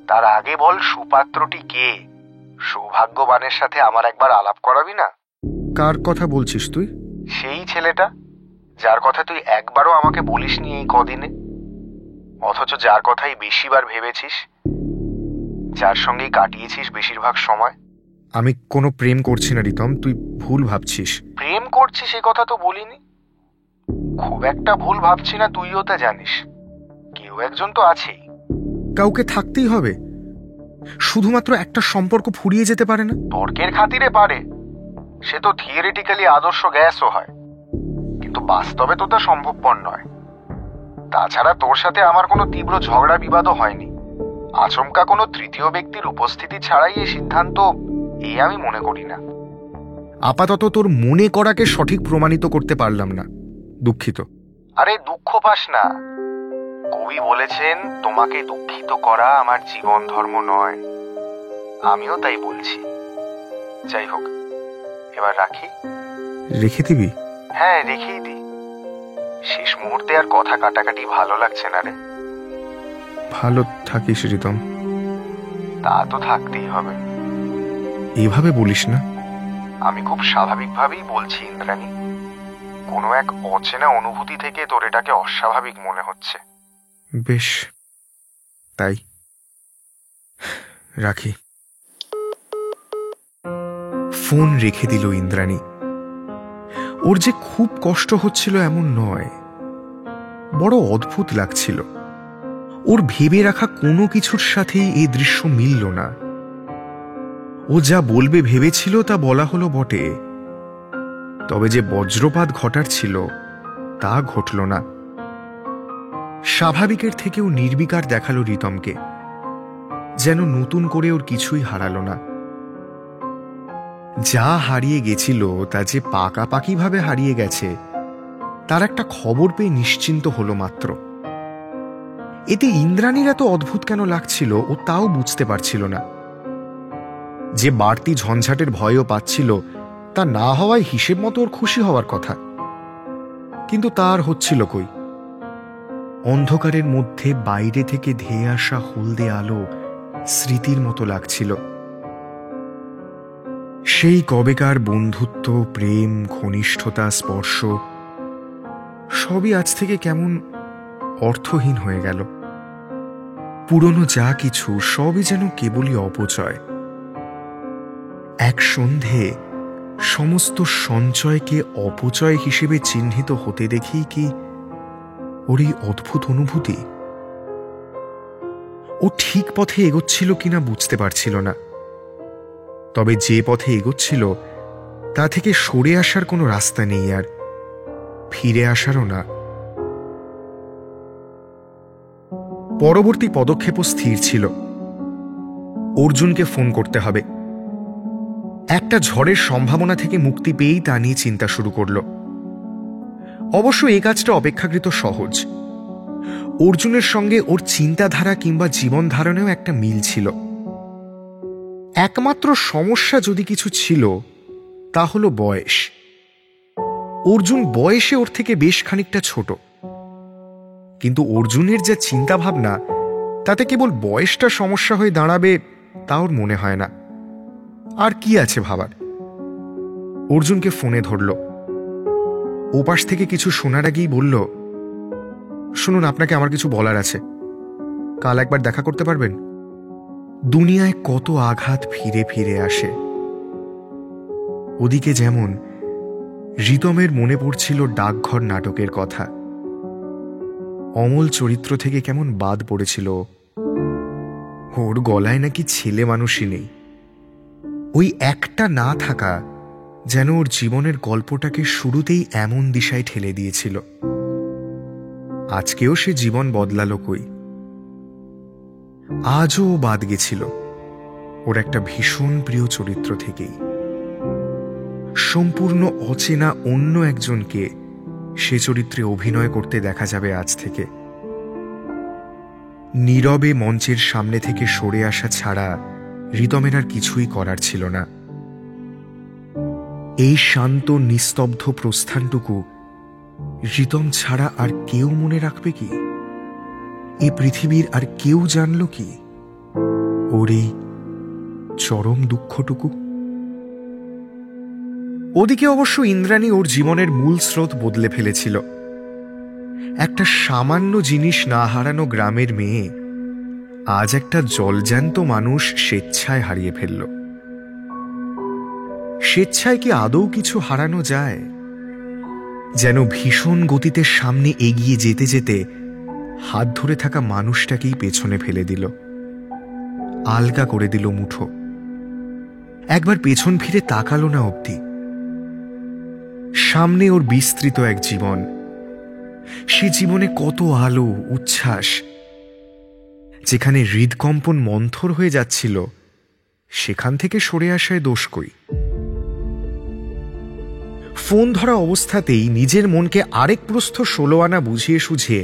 তার আগে বল সুপাত্রটি কে? সৌভাগ্যবানের সাথে আমার একবার আলাপ করাবি না? কার কথা বলছিস তুই? সেই ছেলেটা যার কথা তুই একবারও আমাকে বলিসনি এই কদিনে, অথচ যার কথাই বেশিবার ভেবেছিস, যার সঙ্গেই কাটিয়েছিস বেশিরভাগ সময়। আমি কোনো প্রেম করছি না রিতম, তুই ভুল ভাবছিস। প্রেম করছিস এ কথা তো বলিনি। খুব একটা ভুল ভাবছি না, তুইও তা জানিস। কেউ একজন তো আছেই। কাউকে থাকতেই হবে? শুধুমাত্র একটা সম্পর্ক ফুরিয়ে যেতে পারে না? তর্কের খাতিরে পারে, সে তো থিওরিটিক্যালি আদর্শ গ্যাসও হয়, কিন্তু বাস্তবে তো তা সম্ভবপর নয়। তাছাড়া তোর সাথে আমার কোনো তীব্র ঝগড়া বিবাদও হয়নি। আচমকা কোনো তৃতীয় ব্যক্তির উপস্থিতি ছাড়াই এই সিদ্ধান্ত, এই আমি মনে করি না। আপাতত তোর মনে করাকে সঠিক প্রমাণিত করতে পারলাম না, দুঃখিত। আরে দুঃখ পাস না, কবি বলেছেন তোমাকে দুঃখিত করা আমার জীবন ধর্ম নয়। আমিও তাই বলছি। যাই হোক, এবার রাখি। রেখে দিবি? হ্যাঁ রেখেই দি। শেষ মুহূর্তে আর কথা কাটাকাটি ভালো লাগছে না রে। ভালো থাকিস রিতম। তা তো থাকতেই হবে। এভাবে বলিস না। আমি খুব স্বাভাবিকভাবেই বলছি ইন্দ্রাণী। কোনো এক অচেনা অনুভূতি থেকে তোর এটাকে অস্বাভাবিক মনে হচ্ছে। বেশ, তাই রাখি। ফোন রেখে দিল ইন্দ্রাণী। ওর যে খুব কষ্ট হচ্ছিল এমন নয়, বড় অদ্ভুত লাগছিল। ওর ভেবে রাখা কোনো কিছুর সাথেই এই দৃশ্য মিলল না। ও যা বলবে ভেবেছিল তা বলা হলো বটে, তবে যে বজ্রপাত ঘটার ছিল তা ঘটল না। স্বাভাবিকের থেকেও নির্বিকার দেখালো রিতমকে, যেন নতুন করে ওর কিছুই হারালো না। যা হারিয়ে গেছিল তা যে পাকাপাকিভাবে হারিয়ে গেছে তার একটা খবর পেয়ে নিশ্চিন্ত হলো মাত্র। এতে ইন্দ্রাণীর এত অদ্ভুত কেন লাগছিল ও তাও বুঝতে পারছিল না। যে বাড়তি ঝঞ্ঝাটের ভয়ও পাচ্ছিল তা না হওয়ায় হিসেব মতো ওর খুশি হওয়ার কথা, কিন্তু তার হচ্ছিল কই। অন্ধকারের মধ্যে বাইরে থেকে ধেয়ে আসা হলদে আলো স্মৃতির মতো লাগছিল। সেই কবেকার বন্ধুত্ব, প্রেম, ঘনিষ্ঠতা, স্পর্শ সবই আজ থেকে কেমন অর্থহীন হয়ে গেল। পুরনো যা কিছু সবই যেন কেবলই অপচয়। এক সন্ধে সমস্ত সঞ্চয়কে অপচয় হিসেবে চিহ্নিত হতে দেখেই কি ওর এই অদ্ভুত অনুভূতি? ও ঠিক পথে এগোচ্ছিল কিনা বুঝতে পারছিল না, তবে যে পথে এগোচ্ছিল তা থেকে সরে আসার কোনো রাস্তা নেই, আর ফিরে আসারও না। পরবর্তী পদক্ষেপও স্থির ছিল। অর্জুনকে ফোন করতে হবে। একটা ঝড়ের সম্ভাবনা থেকে মুক্তি পেয়েই তা নিয়ে চিন্তা শুরু করল। অবশ্য এই কাজটা অপেক্ষাকৃত সহজ। অর্জুনের সঙ্গে ওর চিন্তাধারা কিংবা জীবন ধারণেও একটা মিল ছিল। একমাত্র সমস্যা যদি কিছু ছিল তা হলো বয়স। অর্জুন বয়সে ওর থেকে বেশ খানিকটা ছোট, কিন্তু অর্জুনের যা চিন্তা ভাবনা তাতে কেবল বয়সটা সমস্যা হয়ে দাঁড়াবে তা ওর মনে হয় না। আর কি আছে ভাবার? অর্জুনকে ফোনে ধরল। ওপাশ থেকে কিছু শোনার আগেই বলল, শুনুন, আপনাকে আমার কিছু বলার আছে। কাল একবার দেখা করতে পারবেন? দুনিয়ায় কত আঘাত ফিরে ফিরে আসে। ওদিকে যেমন রিতমের মনে পড়ছিল ডাকঘর নাটকের কথা। অমল চরিত্র থেকে কেমন বাদ পড়েছিল। ওর গলায় নাকি ছেলে মানুষই নেই। ওই একটা না থাকা যেন ওর জীবনের গল্পটাকে শুরুতেই এমন দিশায় ঠেলে দিয়েছিল। আজকেও সে জীবন বদলালো কই? আজও ও বাদ গেছিল ওর একটা ভীষণ প্রিয় চরিত্র থেকেই। সম্পূর্ণ অচেনা অন্য একজনকে সে চরিত্রে অভিনয় করতে দেখা যাবে আজ থেকে। নীরবে মঞ্চের সামনে থেকে সরে আসা ছাড়া রিতমের আর কিছুই করার ছিল না। এই শান্ত নিস্তব্ধ প্রস্থানটুকু রিতম ছাড়া আর কেউ মনে রাখবে কি? এই পৃথিবীর আর কেউ জানল কি ওর এই চরম দুঃখটুকু? ওদিকে অবশ্য ইন্দ্রাণী ওর জীবনের মূল স্রোত বদলে ফেলেছিল। একটা সামান্য জিনিস না হারানো গ্রামের মেয়ে আজ একটা জলজ্যান্ত মানুষ স্বেচ্ছায় হারিয়ে ফেলল। স্বেচ্ছায় কি আদৌ কিছু হারানো যায়? যেন ভীষণ গতিতে সামনে এগিয়ে যেতে যেতে হাত ধরে থাকা মানুষটাকেই পেছনে ফেলে দিল, আলগা করে দিল মুঠো। একবার পেছন ফিরে তাকালো না অবধি। সামনে ওর বিস্তৃত এক জীবন। সে জীবনে কত আলো, উচ্ছ্বাস। যেখানে হৃদকম্পন মন্থর হয়ে যাচ্ছিল সেখান থেকে সরে আসায় দোষ কই? ফোন ধরা অবস্থাতেই নিজের মনকে আরেক প্রস্থ 16 আনা বুঝিয়ে সুঝিয়ে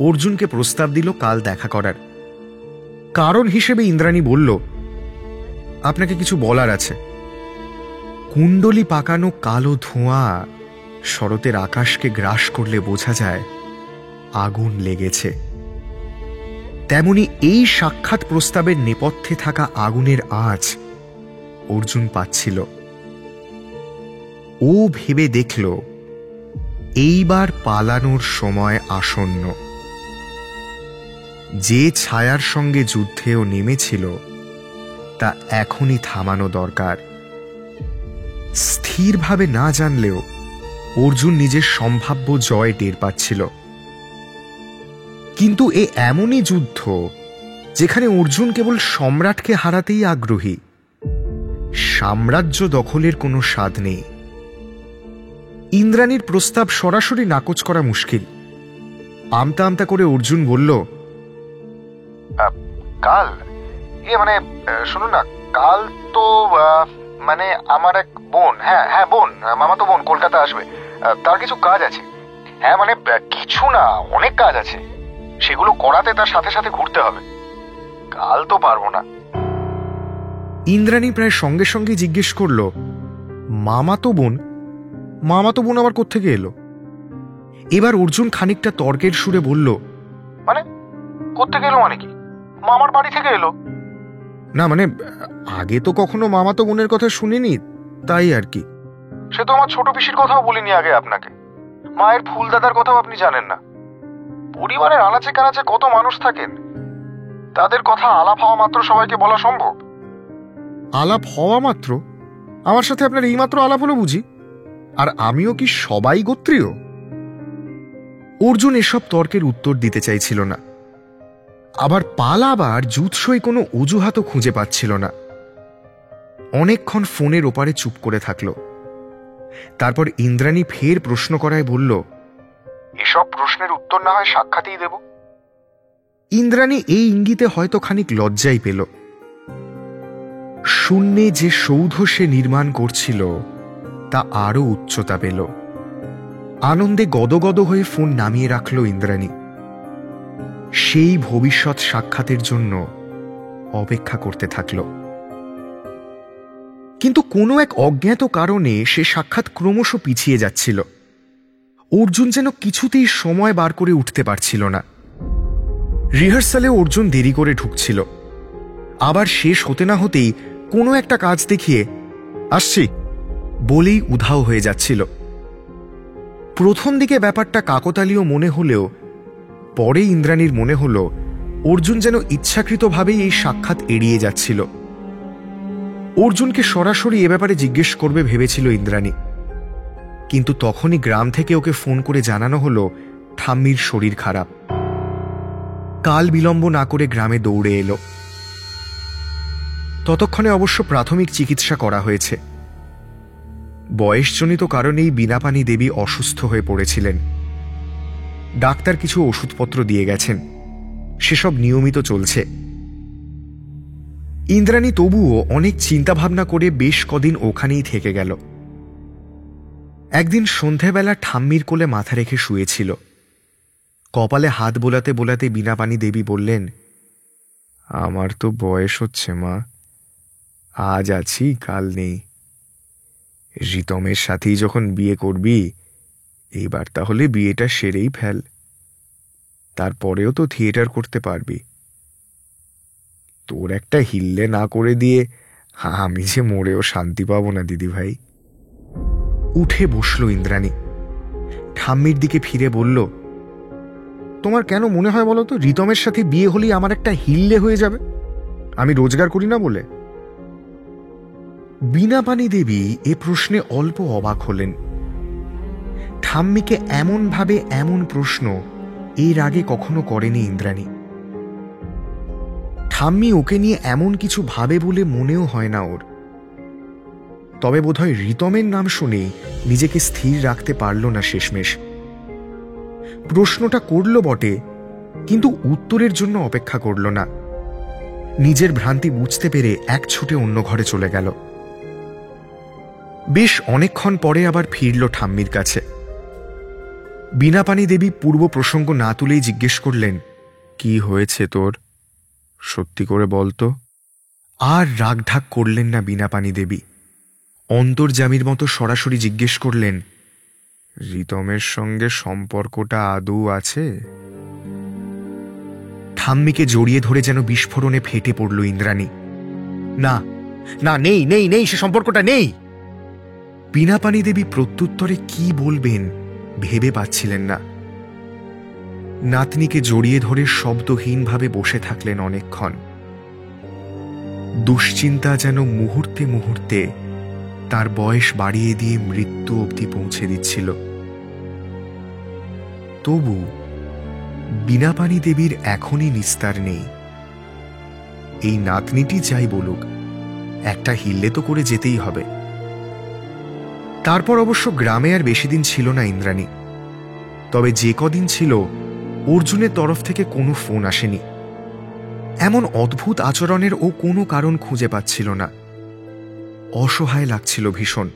অর্জুনকে প্রস্তাব দিল কাল দেখা করার। কারণ হিসেবে ইন্দ্রাণী বলল, আপনাকে কিছু বলার আছে। কুণ্ডলি পাকানো কালো ধোঁয়া শরতের আকাশকে গ্রাস করলে বোঝা যায় আগুন লেগেছে। তেমনি এই সাক্ষাৎ প্রস্তাবের নেপথ্যে থাকা আগুনের আঁচ অর্জুন পাচ্ছিল। ও ভেবে দেখল এইবার পালানোর সময় আসন্ন। যে ছায়ার সঙ্গে যুদ্ধেও নেমেছিল তা এখনই থামানো দরকার। স্থিরভাবে না জানলেও অর্জুন নিজের সম্ভাব্য জয় টের পাচ্ছিল। কিন্তু এ এমনই যুদ্ধ যেখানে অর্জুন কেবল সম্রাটকে হারাতেই আগ্রহী, সাম্রাজ্য দখলের কোনো স্বাদ নেই। ইন্দ্রাণীর প্রস্তাব সরাসরি নাকচ করা মুশকিল। আমতা আমতা করে অর্জুন বলল, কাল মানে শুনুন না, কাল তো মানে আমার এক বোন, হ্যাঁ বোন, মামাতো বোন কলকাতা আসবে। তার কিছু কাজ আছে। হ্যাঁ মানে কিছু না, অনেক কাজ আছে, সেগুলো করাতে তার সাথে সাথে ঘুরতে হবে। কাল তো পারবো না। ইন্দ্রাণী প্রায় সঙ্গে সঙ্গে জিজ্ঞেস করল, মামাতো বোন? মামাতো বোন আবার কোত্থেকে এলো? এবার অর্জুন খানিকটা তর্কের সুরে বলল, মানে কোত্থেকে এলো মানে কি? মামার বাড়ি থেকে এলো। না মানে আগে তো কখনো মামাতো বোনের কথা শুনিনি, তাই আর কি। সে তো আমার ছোট পিসির কথাও বলিনি আগে আপনাকে। মায়ের ফুল দাদার কথাও আপনি জানেন না। পরিবারের আনাচে কানাচে কত মানুষ থাকেন, তাদের কথা আলাপ হওয়া মাত্র সবাইকে বলা সম্ভব? আলাপ হওয়া মাত্র? আমার সাথে আপনার এই মাত্র আলাপ হলো বুঝি? আর আমিও কি সবাই গোত্রীয়? অর্জুন এসব তর্কের উত্তর দিতে চাইছিল না, আবার পালাবার জুৎসই কোনো অজুহাতও খুঁজে পাচ্ছিল না। অনেকক্ষণ ফোনের ওপারে চুপ করে থাকল। তারপর ইন্দ্রাণী ফের প্রশ্ন করায় বলল, এসব প্রশ্নের উত্তর না হয় সাক্ষাতেই দেব। ইন্দ্রাণী এই ইঙ্গিতে হয়তো খানিক লজ্জাই পেল। শূন্যে যে সৌধ সে নির্মাণ করছিল তা আরো উচ্চতা পেল। আনন্দে গদগদ হয়ে ফোন নামিয়ে রাখল ইন্দ্রাণী। সেই ভবিষ্যৎ সাক্ষাতের জন্য অপেক্ষা করতে থাকল। কিন্তু কোনো এক অজ্ঞাত কারণে সে সাক্ষাৎ ক্রমশ পিছিয়ে যাচ্ছিল। অর্জুন যেন কিছুতেই সময় বার করে উঠতে পারছিল না। রিহার্সালে অর্জুন দেরি করে ঢুকছিল, আবার শেষ হতে না হতেই কোনো একটা কাজ দেখিয়ে আসছি বলেই উধাও হয়ে যাচ্ছিল। প্রথম দিকে ব্যাপারটা কাকতালীয় মনে হলেও পরে ইন্দ্রাণীর মনে হল অর্জুন যেন ইচ্ছাকৃতভাবেই এই সাক্ষাৎ এড়িয়ে যাচ্ছিল। অর্জুনকে সরাসরি এ ব্যাপারে জিজ্ঞেস করবে ভেবেছিল ইন্দ্রাণী, কিন্তু তখনই গ্রাম থেকে ওকে ফোন করে জানানো হলো ঠাম্মির শরীর খারাপ। কাল বিলম্ব না করে গ্রামে দৌড়ে এলো। ততক্ষণে অবশ্য প্রাথমিক চিকিৎসা করা হয়েছে। বয়সজনিত কারণেই বীণাপানি দেবী অসুস্থ হয়ে পড়েছিলেন। ডাক্তার কিছু ওষুধপত্র দিয়ে গেছেন, সেসব নিয়মিত চলছে। ইন্দ্রাণী তবুও অনেক চিন্তাভাবনা করে বেশ কদিন ওখানেই থেকে গেল। একদিন সন্ধেবেলা ঠাম্মির কোলে মাথা রেখে শুয়েছিল। কপালে হাত বোলাতে বোলাতে বীণাপানি দেবী বললেন, আমার তো বয়স হচ্ছে মা, আজ আছি কাল নেই। রিতমের সাথেই যখন বিয়ে করবি, এইবার তাহলে বিয়েটা সেরেই ফেল, তারপরেও তো থিয়েটার করতে পারবি। তোর একটা হিল্লে না করে দিয়ে আমি যে মরেও শান্তি পাবো না দিদি ভাই। উঠে বসল ইন্দ্রাণী। ঠাম্মির দিকে ফিরে বলল, তোমার কেন মনে হয় বলো তো রিতমের সাথে বিয়ে হলেই আমার একটা হিল্লে হয়ে যাবে? আমি রোজগার করি না বলে? বীণাপানি দেবী এ প্রশ্নে অল্প অবাক হলেন। ঠাম্মিকে এমনভাবে এমন প্রশ্ন এর আগে কখনো করেনি ইন্দ্রাণী। ঠাম্মি ওকে নিয়ে এমন কিছু ভাবে বলে মনেও হয় না ওর। তবে বোধহয় রিতমের নাম শুনে নিজেকে স্থির রাখতে পারল না শেষমেশ। প্রশ্নটা করল বটে, কিন্তু উত্তরের জন্য অপেক্ষা করল না। নিজের ভ্রান্তি বুঝতে পেরে এক ছুটে অন্য ঘরে চলে গেল। বেশ অনেকক্ষণ পরে আবার ফিরল ঠাম্মির কাছে। বীণাপানি দেবী পূর্ব প্রসঙ্গ না তুলেই জিজ্ঞেস করলেন, কি হয়েছে তোর, সত্যি করে বলতো? আর রাগঢাক করলেন না বীণাপানি দেবী। অন্তর্যামীর মতো সরাসরি জিজ্ঞেস করলেন, রিতমের সঙ্গে সম্পর্কটা আদৌ আছে? ঠাম্মিকে জড়িয়ে ধরে যেন বিস্ফোরণে ফেটে পড়ল ইন্দ্রাণী। না না, নেই নেই নেই, সে সম্পর্কটা নেই। বীণাপাণি দেবী প্রত্যুত্তরে কি বলবেন ভেবে পাচ্ছিলেন না। নাতনিকে জড়িয়ে ধরে শব্দহীনভাবে বসে থাকলেন অনেকক্ষণ। দুশ্চিন্তা যেন মুহূর্তে মুহূর্তে তার বয়স বাড়িয়ে দিয়ে মৃত্যু অবধি পৌঁছে দিচ্ছিল। তবু বীণাপাণি দেবীর এখনই নিস্তার নেই। এই নাতনিটি যাই বলুক, একটা হিল্লে তো করে যেতেই হবে। তারপর অবশ্য গ্রামে আর বেশি দিন ছিল না ইন্দ্রাণী। তবে যে কদিন ছিল, অর্জুনের তরফ থেকে কোনো ফোন আসেনি। এমন অদ্ভুত আচরণের ও কোনো কারণ খুঁজে পাচ্ছিল না। অসহায় লাগছিল ভীষণ।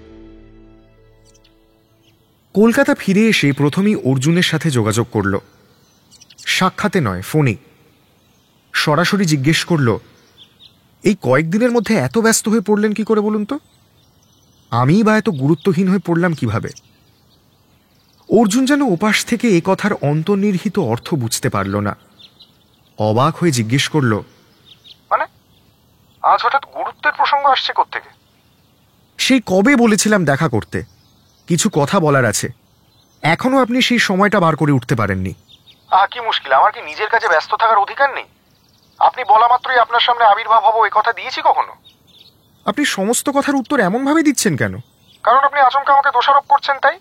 কলকাতা ফিরে এসে প্রথমেই অর্জুনের সাথে যোগাযোগ করল। সাক্ষাতে নয়, ফোনে। সরাসরি জিজ্ঞেস করল, এই কয়েকদিনের মধ্যে এত ব্যস্ত হয়ে পড়লেন কি করে বলুন তো? আমিই বা এত গুরুত্বহীন হয়ে পড়লাম কিভাবে? অর্জুন যেন ওপাশ থেকে এ কথার অন্তর্নিহিত অর্থ বুঝতে পারল না। অবাক হয়ে জিজ্ঞেস করল, মানে আজ হঠাৎ গুরুত্বের প্রসঙ্গ আসছে কোত্থেকে? সেই কবে বলেছিলাম দেখা করতে, কিছু কথা বলার আছে। এখনো আপনি সেই সময়টা বার করে উঠতে পারেননি। কি মুশকিল, আমার কি নিজের কাছে ব্যস্ত থাকার অধিকার নেই? আপনি বলা মাত্রই আপনার সামনে আবির্ভাব হবো, এ কথা দিয়েছি কখনো? আপনি সমস্ত কথার উত্তর এমনভাবে দিচ্ছেন কেন? কারণ আপনি আচমকা আমাকে দোষারোপ করছেন, তাই?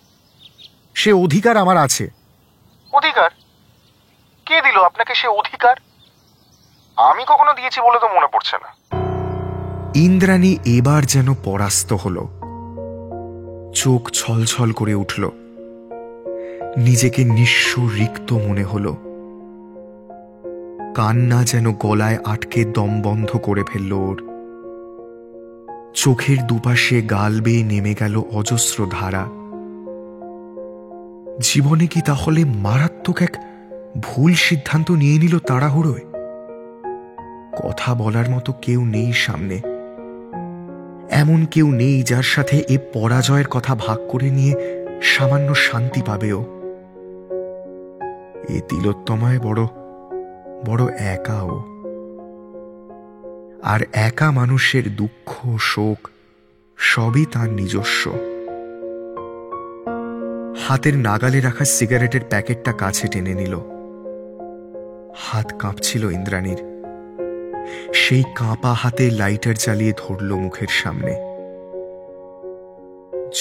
সে অধিকার আমার আছে। অধিকার? কে দিল আপনাকে সে অধিকার? আমি কখনো দিয়েছি বলে তো মনে পড়ছে না। ইন্দ্রাণী এবার যেন পরাস্ত হল। চোখ ছলছল করে উঠল। নিজেকে নিঃস্ব রিক্ত মনে হল। কান্না যেন গলায় আটকে দম বন্ধ করে ফেলল ওর। চোখের দুপাশে গাল বেয়ে নেমে গেল অজস্র ধারা। জীবনে কি তাহলে মারাত্মক এক ভুল সিদ্ধান্ত নিয়ে নিল তাড়াহুড়োয়? কথা বলার মতো কেউ নেই সামনে। এমন কেউ নেই যার সাথে এ পরাজয়ের কথা ভাগ করে নিয়ে সামান্য শান্তি পাবেও। এ তিলোত্তমায় বড় বড় একাও। আর একা মানুষের দুঃখ শোক সবই তার নিজস্ব। হাতের নাগালে রাখা সিগারেটের প্যাকেটটা কাছে টেনে নিল। হাত কাঁপছিল ইন্দ্রাণীর। সেই কাঁপা হাতে লাইটার জ্বালিয়ে ধরল মুখের সামনে।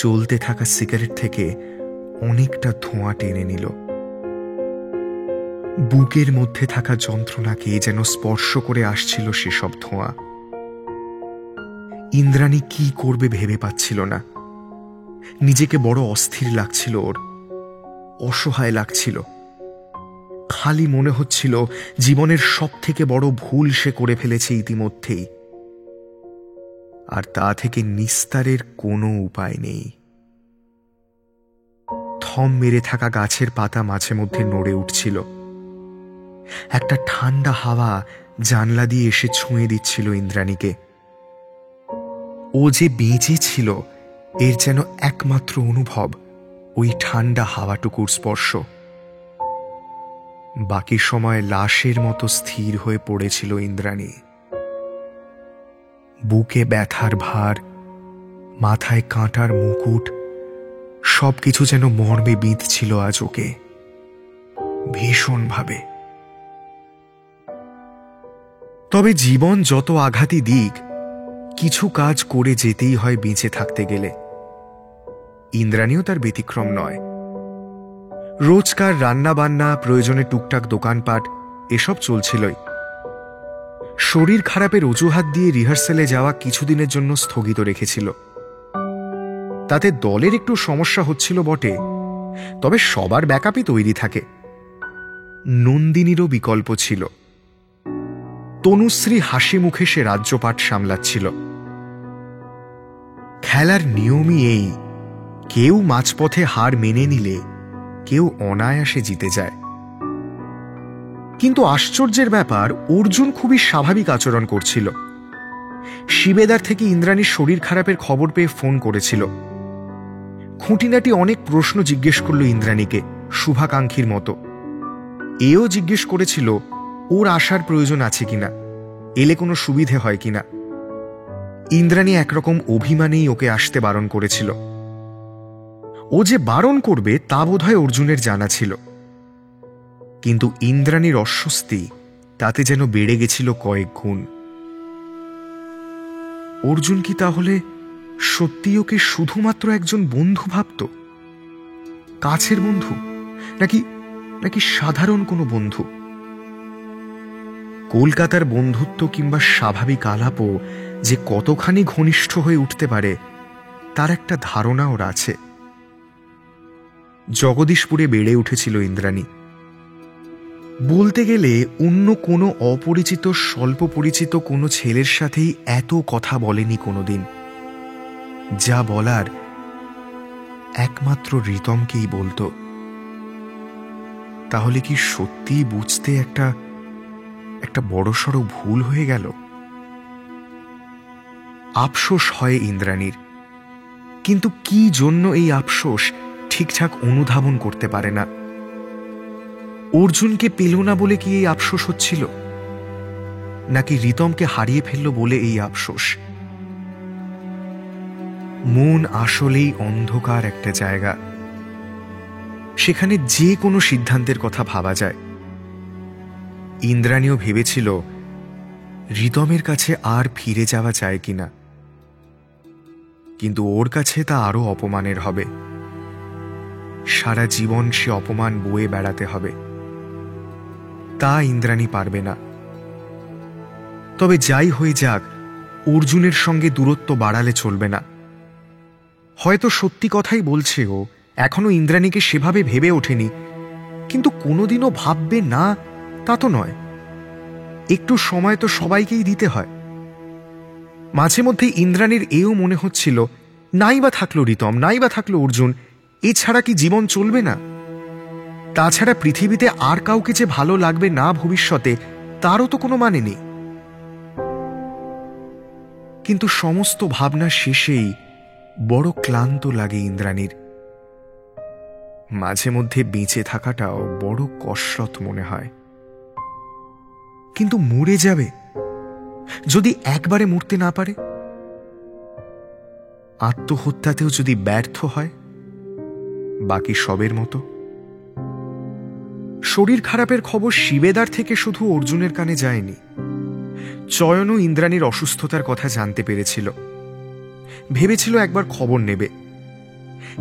জ্বলতে থাকা সিগারেট থেকে অনেকটা ধোঁয়া টেনে নিল। বুকের মধ্যে থাকা যন্ত্রণাকে যেন স্পর্শ করে আসছিল সেসব ধোঁয়া। ইন্দ্রাণী কি করবে ভেবে পাচ্ছিল না। নিজেকে বড় অস্থির লাগছিল ওর, অসহায় লাগছিল। খালি মনে হচ্ছিল জীবনের সব থেকে বড় ভুল সে করে ফেলেছে ইতিমধ্যেই, আর তা থেকে নিস্তারের কোনো উপায় নেই। থম মেরে থাকা গাছের পাতা মাঝে মধ্যে নড়ে উঠছিল। একটা ঠান্ডা হাওয়া জানলা দিয়ে এসে ছুঁয়ে দিচ্ছিল ইন্দ্রাণীকে। ও যে বেঁচে ছিল এর যেন একমাত্র অনুভব ওই ঠান্ডা হাওয়াটুকুর স্পর্শ। বাকি সময় লাশের মতো স্থির হয়ে পড়েছিল ইন্দ্রাণী। বুকে ব্যথার ভার, মাথায় কাঁটার মুকুট, সবকিছু যেন মর্মে বিঁধছিল আজ ওকে ভীষণভাবে। তবে জীবন যত আঘাতই দিক, কিছু কাজ করে যেতেই হয় বেঁচে থাকতে গেলে। ইন্দ্রাণীও তার ব্যতিক্রম নয়। রোজকার রান্না বান্না, প্রয়োজনে টুকটাক দোকানপাট এসব চলছিলই। শরীর খারাপের অজুহাত দিয়ে রিহার্সেলে যাওয়া কিছুদিনের জন্য স্থগিত রেখেছিল। তাতে দলের একটু সমস্যা হচ্ছিল বটে, তবে সবার ব্যাকআপই তৈরি থাকে। নন্দিনীরও বিকল্প ছিল। তনুশ্রী হাসি মুখে সে রাজ্যপাট সামলাচ্ছিল। খেলার নিয়মই এই, কেউ মাঝপথে হার মেনে নিলে কেউ অনায়াসে জিতে যায়। কিন্তু আশ্চর্যের ব্যাপার, অর্জুন খুবই স্বাভাবিক আচরণ করছিল। শিবেদার থেকে ইন্দ্রাণীর শরীর খারাপের খবর পেয়ে ফোন করেছিল। খুঁটিনাটি অনেক প্রশ্ন জিজ্ঞেস করল ইন্দ্রাণীকে শুভাকাঙ্ক্ষীর মতো। এও জিজ্ঞেস করেছিল ওর আসার প্রয়োজন আছে কিনা, এলে কোনো সুবিধে হয় কিনা। ইন্দ্রাণী একরকম অভিমানেই ওকে আসতে বারণ করেছিল। ও যে বারণ করবে তা বোধহয় অর্জুনের জানা ছিল, কিন্তু ইন্দ্রাণীর অস্বস্তি তাতে যেন বেড়ে গেছিল কয়েক গুণ। অর্জুন কি তাহলে সত্যি ওকে শুধুমাত্র একজন বন্ধু ভাবত? কাছের বন্ধু, নাকি নাকি সাধারণ কোনো বন্ধু? কলকাতার বন্ধুত্ব কিংবা স্বাভাবিক আলাপও যে কতখানি ঘনিষ্ঠ হয়ে উঠতে পারে তার একটা ধারণা ওর আছে। জগদীশপুরে বেড়ে উঠেছিল ইন্দ্রাণী। বলতে গেলে অন্য কোনো অপরিচিত স্বল্প পরিচিত কোনো ছেলের সাথেই এত কথা বলেনি কোনোদিন। যা বলার একমাত্র রিতমকেই বলতো। তাহলে কি সত্যিই বুঝতে একটা বড়সড় ভুল হয়ে গেল? আফসোস হয় ইন্দ্রাণীর, কিন্তু কি জন্য এই আফসোস ঠিকঠাক অনুধাবন করতে পারে না। অর্জুনকে পেল না বলে কি এই আফসোস হচ্ছিল, নাকি রিতমকে হারিয়ে ফেলল বলে এই আফসোস? মন আসলেই অন্ধকার একটা জায়গা, সেখানে যে কোনো সিদ্ধান্তের কথা ভাবা যায়। ইন্দ্রাণীও ভেবেছিল রিতমের কাছে আর ফিরে যাওয়া যায় কিনা, কিন্তু ওর কাছে তা আরো অপমানের হবে। সারা জীবন সে অপমান বয়ে বেড়াতে হবে, তা ইন্দ্রাণী পারবে না। তবে যাই হয়ে যাক, অর্জুনের সঙ্গে দূরত্ব বাড়ালে চলবে না। হয়তো সত্যি কথাই বলছে ও, এখনো ইন্দ্রাণীকে সেভাবে ভেবে ওঠেনি, কিন্তু কোনোদিনও ভাববে না তা তো নয়। একটু সময় তো সবাইকেই দিতে হয়। মাঝে মধ্যে ইন্দ্রাণীর এও মনে হচ্ছিল, নাই বা থাকলো রিতম, নাই বা থাকলো অর্জুন, এছাড়া কি জীবন চলবে না? তাছাড়া পৃথিবীতে আর কাউকে যে ভালো লাগবে না ভবিষ্যতে, তারও তো কোনো মানে নেই। কিন্তু সমস্ত ভাবনা শেষেই বড় ক্লান্ত লাগে ইন্দ্রাণীর। মাঝে মধ্যে বেঁচে থাকাটাও বড় কসরত মনে হয়। কিন্তু মরে যাবে, যদি একবারে মরতে না পারে? আত্মহত্যাতেও যদি ব্যর্থ হয়, বাকি সবের মতো? শরীর খারাপের খবর শিবেদার থেকে শুধু অর্জুনের কানে যায়নি। চয়নও ইন্দ্রাণীর অসুস্থতার কথা জানতে পেরেছিল, ভেবেছিল একবার খবর নেবে।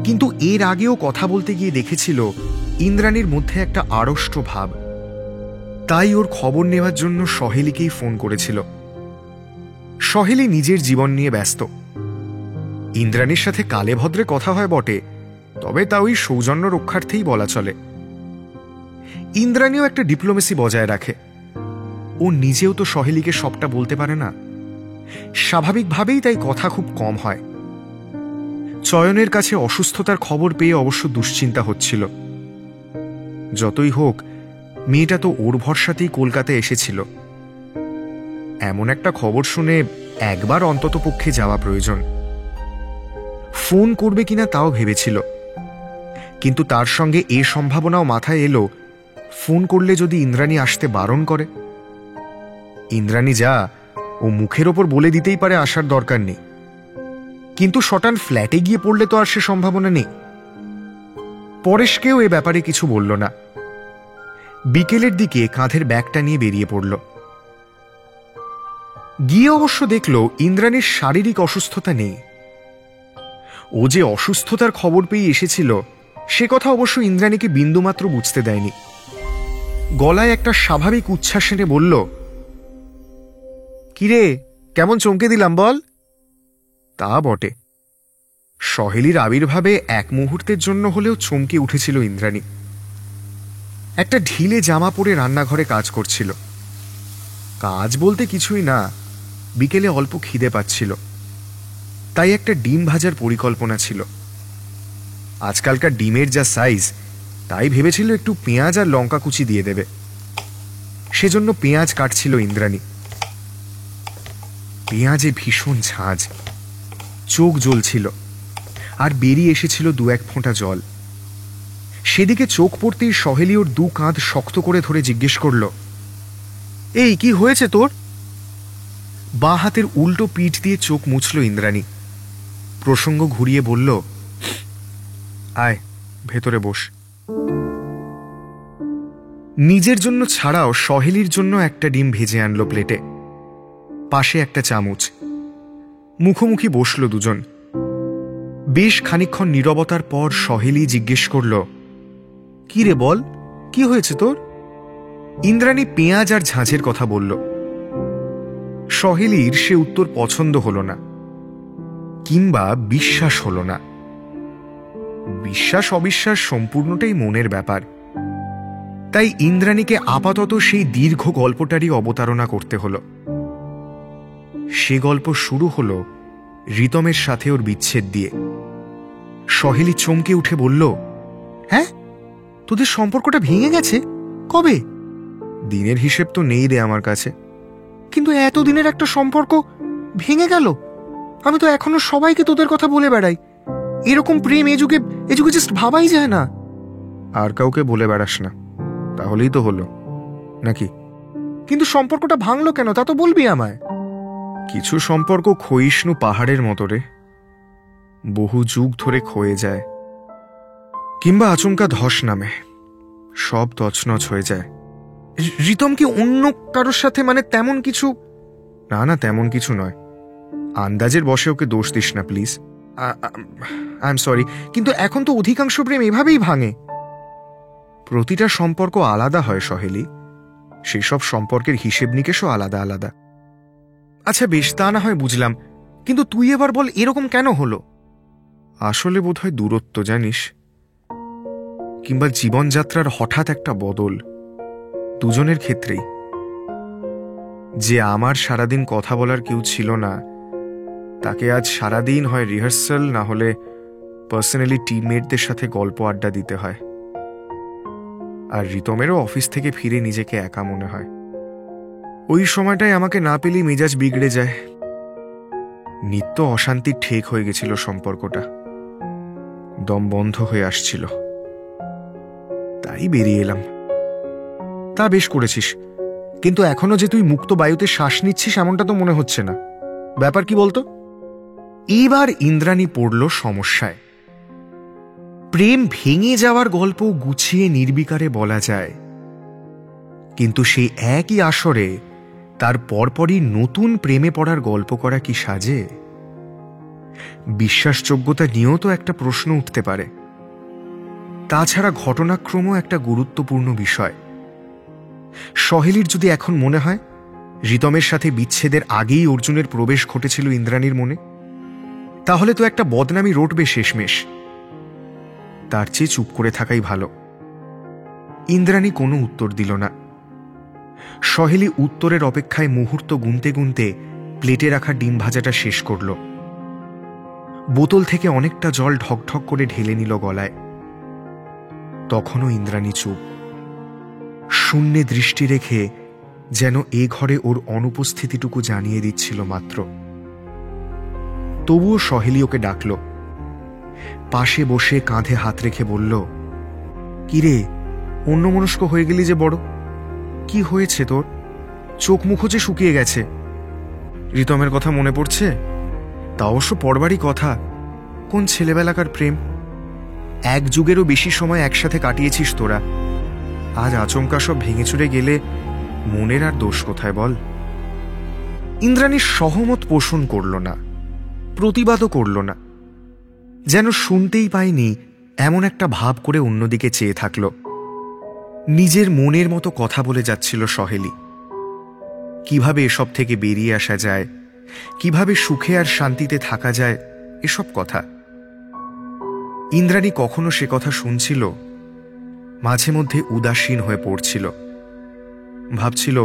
কিন্তু এর আগেও কথা বলতে গিয়ে দেখেছিল ইন্দ্রাণীর মধ্যে একটা আড়ষ্ট ভাব। তাই ওর খবর নেওয়ার জন্য সহেলিকেই ফোন করেছিল। সহেলি নিজের জীবন নিয়ে ব্যস্ত। ইন্দ্রাণীর সাথে কালে ভদ্রে কথা হয় বটে, তবে তা ওই সৌজন্য রক্ষার্থেই বলা চলে। ইন্দ্রাণীও একটা ডিপ্লোমেসি বজায় রাখে। ও নিজেও তো সহেলিকে সবটা বলতে পারে না, স্বাভাবিকভাবেই তাই কথা খুব কম হয়। চয়নের কাছে অসুস্থতার খবর পেয়ে অবশ্য দুশ্চিন্তা হচ্ছিল। যতই হোক, মেয়েটা তো ওর ভরসাতেই কলকাতায় এসেছিল। এমন একটা খবর শুনে একবার অন্তত পক্ষে যাওয়া প্রয়োজন। ফোন করবে কিনা তাও ভেবেছিল, কিন্তু তার সঙ্গে এ সম্ভাবনাও মাথায় এলো, ফোন করলে যদি ইন্দ্রাণী আসতে বারণ করে। ইন্দ্রাণী যা, ও মুখের ওপর বলে দিতেই পারে আসার দরকার নেই, কিন্তু শটান ফ্ল্যাটে গিয়ে পড়লে তো আর সে সম্ভাবনা নেই। পরেশকেও এ ব্যাপারে কিছু বলল না। বিকেলের দিকে কাঁধের ব্যাগটা নিয়ে বেরিয়ে পড়ল। গিয়ে অবশ্য দেখল ইন্দ্রাণীর শারীরিক অসুস্থতা নেই। ও যে অসুস্থতার খবর পেয়ে এসেছিল সে কথা অবশ্য ইন্দ্রাণীকে বিন্দুমাত্র বুঝতে দেয়নি। গলায় একটা স্বাভাবিক উচ্ছ্বাস এনে বলল, কিরে, কেমন চমকে দিলাম বল? তা বটে, সহেলির আবির্ভাবে এক মুহূর্তের জন্য হলেও চমকে উঠেছিল ইন্দ্রাণী। একটা ঢিলে জামা পরে রান্নাঘরে কাজ করছিল। কাজ বলতে কিছুই না, বিকেলে অল্প খিদে পাচ্ছিল, তাই একটা ডিম ভাজার পরিকল্পনা ছিল। আজকালকার ডিমের যা সাইজ, তাই ভেবেছিল একটু পেঁয়াজ আর লঙ্কা কুচি দিয়ে দেবে। সেজন্য পেঁয়াজ কাটছিল ইন্দ্রাণী। পেঁয়াজে ভীষণ ঝাঁজ, চোখ জ্বলছিল, আর বেরিয়ে এসেছিল 2-1 ফোঁটা জল। সেদিকে চোখ পড়তেই সহেলি ওর 2 কাঁধ শক্ত করে ধরে জিজ্ঞেস করল, এই কি হয়েছে তোর? বাঁ হাতের উল্টো পিঠ দিয়ে চোখ মুছল ইন্দ্রাণী। প্রসঙ্গ ঘুরিয়ে বলল, আয় ভেতরে বস। নিজের জন্য ছাড়াও সহেলির জন্য একটা ডিম ভেজে আনলো প্লেটে, পাশে একটা চামচ। মুখোমুখি বসল দুজন। বেশ খানিকক্ষণ নীরবতার পর সহেলি জিজ্ঞেস করল, কি রে বল, কি হয়েছে তোর? ইন্দ্রাণী পেঁয়াজ আর ঝাঁঝের কথা বলল। সহেলির সে উত্তর পছন্দ হল না, কিংবা বিশ্বাস হল না। বিশ্বাস অবিশ্বাস সম্পূর্ণটাই মনের ব্যাপার। তাই ইন্দ্রাণীকে আপাতত সেই দীর্ঘ গল্পটারই অবতারণা করতে হল। সে গল্প শুরু হল রিতমের সাথে ওর বিচ্ছেদ দিয়ে। সহেলি চমকে উঠে বলল, হ্যাঁ, তোদের সম্পর্কটা ভেঙে গেছে? কবে? দিনের হিসেব তো নেই রে আমার কাছে। কিন্তু এতদিনের একটা সম্পর্ক ভেঙে গেল? আমি তো এখনো সবাইকে তোদের কথা বলে বেড়াই। এরকম প্রেম এ যুগে জাস্ট ভাবাই যায় না। আর কাউকে বলে বেড়াস না, তাহলেই তো হলো নাকি? কিন্তু সম্পর্কটা ভাঙলো কেন তা তো বলবি আমায়। কিছু সম্পর্ক ক্ষয়িষ্ণু পাহাড়ের মতো রে, বহু যুগ ধরে ক্ষয়ে যায়, কিংবা আচমকা ধস নামে, সব তছনছ হয়ে যায়। রিতম কি অন্য কারোর সাথে, মানে তেমন কিছু? না না, তেমন কিছু নয়। আন্দাজের বসে ওকে দোষ দিস না প্লিজ। আই এম সরি, কিন্তু এখন তো অধিকাংশ প্রেম এভাবেই ভাঙে। প্রতিটা সম্পর্ক আলাদা হয় সহেলি, সেসব সম্পর্কের হিসেব নিকেশও আলাদা আলাদা। আচ্ছা বেশ, তা না হয় বুঝলাম, কিন্তু তুই এবার বল এরকম কেন হলো? আসলে বোধহয় দূরত্ব, জানিস, কিংবা জীবনযাত্রার হঠাৎ একটা বদল, দুজনের ক্ষেত্রেই। যে আমার সারাদিন কথা বলার কেউ ছিল না, তাকে আজ সারাদিন হয় রিহার্সাল, না হলে পার্সোনালি টিমমেটদের সাথে গল্প আড্ডা দিতে হয়। আর রিতমেরও অফিস থেকে ফিরে নিজেকে একা মনে হয়। ওই সময়টায় আমাকে না পেলেই মেজাজ বিগড়ে যায়। নিত্য অশান্তির ঠেক হয়ে গেছিল সম্পর্কটা, দম বন্ধ হয়ে আসছিল, তাই বেরিয়ে এলাম। তা বেশ করেছিস, কিন্তু এখনো যে তুই মুক্ত বায়ুতে শ্বাস নিচ্ছিস এমনটা তো মনে হচ্ছে না। ব্যাপার কি বলতো? এইবার ইন্দ্রাণী পড়ল সমস্যায়। প্রেম ভেঙে যাওয়ার গল্প গুছিয়ে নির্বিকারে বলা যায়, কিন্তু সেই একই আসরে তার পরপরই নতুন প্রেমে পড়ার গল্প করা কি সাজে? বিশ্বাসযোগ্যতা নিয়েও তো একটা প্রশ্ন উঠতে পারে। তাছাড়া ঘটনাক্রমও একটা গুরুত্বপূর্ণ বিষয়। সহেলির যদি এখন মনে হয় রিতমের সাথে বিচ্ছেদের আগেই অর্জুনের প্রবেশ ঘটেছিল ইন্দ্রাণীর মনে, তাহলে তো একটা বদনামি রটবে শেষমেশ। তার চেয়ে চুপ করে থাকাই ভালো। ইন্দ্রাণী কোনো উত্তর দিল না। সহেলি উত্তরের অপেক্ষায় মুহূর্ত গুনতে গুনতে প্লেটে রাখা ডিম ভাজাটা শেষ করল। বোতল থেকে অনেকটা জল ঢকঢক করে ঢেলে নিল গলায়। তখনও ইন্দ্রাণী চুপ, শূন্যে দৃষ্টি রেখে, যেন এ ঘরে ওর অনুপস্থিতিটুকু জানিয়ে দিচ্ছিল মাত্র। তবুও সহেলি ওকে ডাকল। পাশে বসে কাঁধে হাত রেখে বলল, কিরে, অন্যমনস্ক হয়ে গেলি যে বড়? কি হয়েছে তোর? চোখ মুখও যে শুকিয়ে গেছে। রিতমের কথা মনে পড়ছে? তা অবশ্য পড়বারই কথা। কোন ছেলেবেলাকার প্রেম! 1 যুগেরও বেশি সময় একসাথে কাটিয়েছিস তোরা। আজ আচমকা সব ভেঙে চুরে গেলে মনের আর দোষ কোথায় বল? ইন্দ্রাণী সহমত পোষণ করল না, প্রতিবাদও করল না, যেন শুনতেই পায়নি এমন একটা ভাব করে অন্যদিকে চেয়ে থাকল। নিজের মনের মতো কথা বলে যাচ্ছিল সহেলি। কিভাবে এসব থেকে বেরিয়ে আসা যায়, কিভাবে সুখে আর শান্তিতে থাকা যায়, এসব কথা। ইন্দ্রাণী কখনো সে কথা শুনছিল, মাঝে মধ্যে উদাসীন হয়ে পড়ছিল। ভাবছিল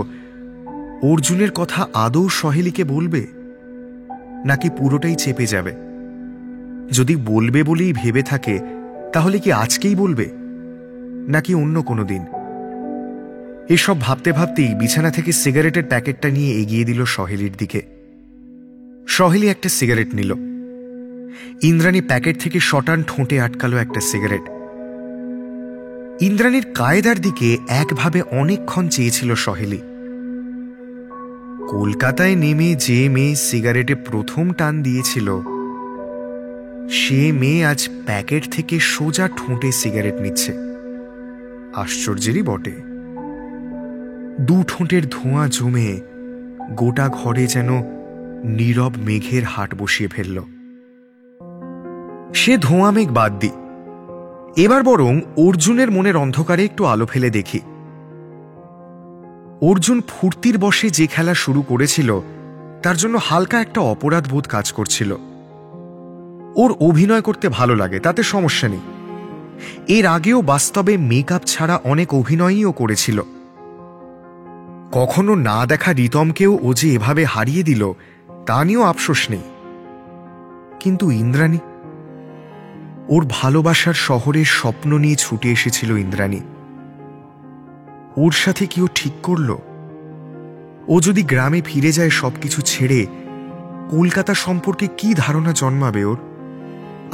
অর্জুনের কথা আদৌ সহেলিকে বলবে, নাকি পুরোটাই চেপে যাবে? যদি বলবে বলেই ভেবে থাকে, তাহলে কি আজকেই বলবে, নাকি অন্য কোনো দিন? এসব ভাবতে ভাবতেই বিছানা থেকে সিগারেটের প্যাকেটটা নিয়ে এগিয়ে দিল সহেলির দিকে। সহেলি একটা সিগারেট নিল। ইন্দ্রাণী প্যাকেট থেকে শটান ঠোঁটে আটকালো একটা সিগারেট। ইন্দ্রাণীর কায়দার দিকে একভাবে অনেকক্ষণ চেয়েছিল সহেলি। কলকাতায় নেমে যে মেয়ে সিগারেটে প্রথম টান দিয়েছিল, সে মেয়ে আজ প্যাকেট থেকে সোজা ঠোঁটে সিগারেট নিচ্ছে। আশ্চর্যেরই বটে। দু ঠোঁটের ধোঁয়া জমে গোটা ঘরে যেন নীরব মেঘের হাট বসিয়ে ফেলল। সে ধোঁয়া মেঘ বাদ দি, এবার বরং অর্জুনের মনের অন্ধকারে একটু আলো ফেলে দেখি। অর্জুন ফুর্তির বশে যে খেলা শুরু করেছিল, তার জন্য হালকা একটা অপরাধ বোধ কাজ করছিল। ওর অভিনয় করতে ভালো লাগে, তাতে সমস্যা নেই। এর আগেও বাস্তবে মেকআপ ছাড়া অনেক অভিনয়ও করেছিল। কখনো না দেখা রিতমকেও ও যে এভাবে হারিয়ে দিল, তা নিয়েও আফসোস নেই। কিন্তু ইন্দ্রাণী, ওর ভালোবাসার শহরের স্বপ্ন নিয়ে ছুটে এসেছিল ইন্দ্রাণী। ওর সাথে কি ও ঠিক করল? ও যদি গ্রামে ফিরে যায় সবকিছু ছেড়ে, কলকাতা সম্পর্কে কি ধারণা জন্মাবে ওর,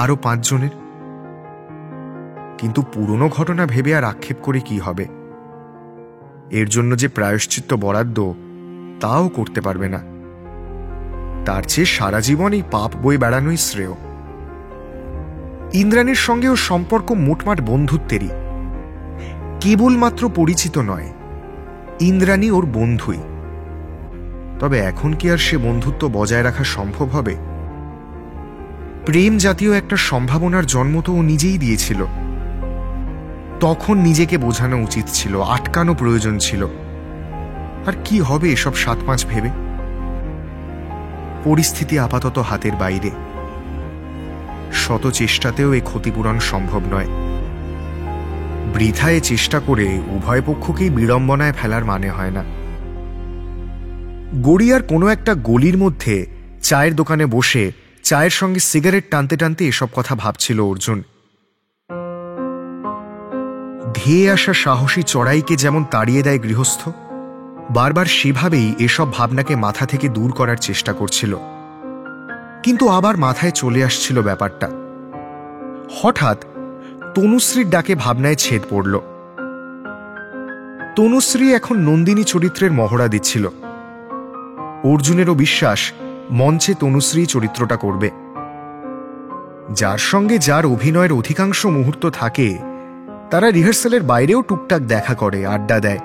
আরো 5 জনের? কিন্তু পুরনো ঘটনা ভেবে আর আক্ষেপ করে কি হবে? এর জন্য যে প্রায়শ্চিত্ত বরাদ্দ, তাও করতে পারবে না। তার চেয়ে সারা জীবন এই পাপ বয়ে বেড়ানোই শ্রেয়। ইন্দ্রাণীর সঙ্গে ওর সম্পর্ক মোটমাট বন্ধুত্বেরই, কেবলমাত্র পরিচিত নয়। ইন্দ্রাণী ওর বন্ধুই। তবে এখন কি আর সে বন্ধুত্ব বজায় রাখা সম্ভব হবে? প্রেম জাতীয় একটা সম্ভাবনার জন্ম তো ও নিজেই দিয়েছিল। তখন নিজেকে বোঝানো উচিত ছিল, আটকানো প্রয়োজন ছিল। আর কি হবে এসব 7-5 ভেবে? পরিস্থিতি আপাতত হাতের বাইরে। শত চেষ্টাতেও এ ক্ষতিপূরণ সম্ভব নয়। বৃথায় চেষ্টা করে উভয় পক্ষকেই বিড়ম্বনায় ফেলার মানে হয় না। গড়িয়ার কোনো একটা গলির মধ্যে চায়ের দোকানে বসে চায়ের সঙ্গে সিগারেট টানতে টানতে এসব কথা ভাবছিল অর্জুন। ধেয়ে আসা সাহসী চড়াইকে যেমন তাড়িয়ে দেয় গৃহস্থ, বারবার সেভাবেই এসব ভাবনাকে মাথা থেকে দূর করার চেষ্টা করছিল। কিন্তু আবার মাথায় চলে আসছিল ব্যাপারটা। হঠাৎ তনুশ্রীর ডাকে ভাবনায় ছেদ পড়ল। তনুশ্রী এখন নন্দিনী চরিত্রের মহড়া দিচ্ছিল। অর্জুনেরও বিশ্বাস মঞ্চে তনুশ্রী চরিত্রটা করবে। যার সঙ্গে যার অভিনয়ের অধিকাংশ মুহূর্ত থাকে, তারা রিহার্সালের বাইরেও টুকটাক দেখা করে, আড্ডা দেয়,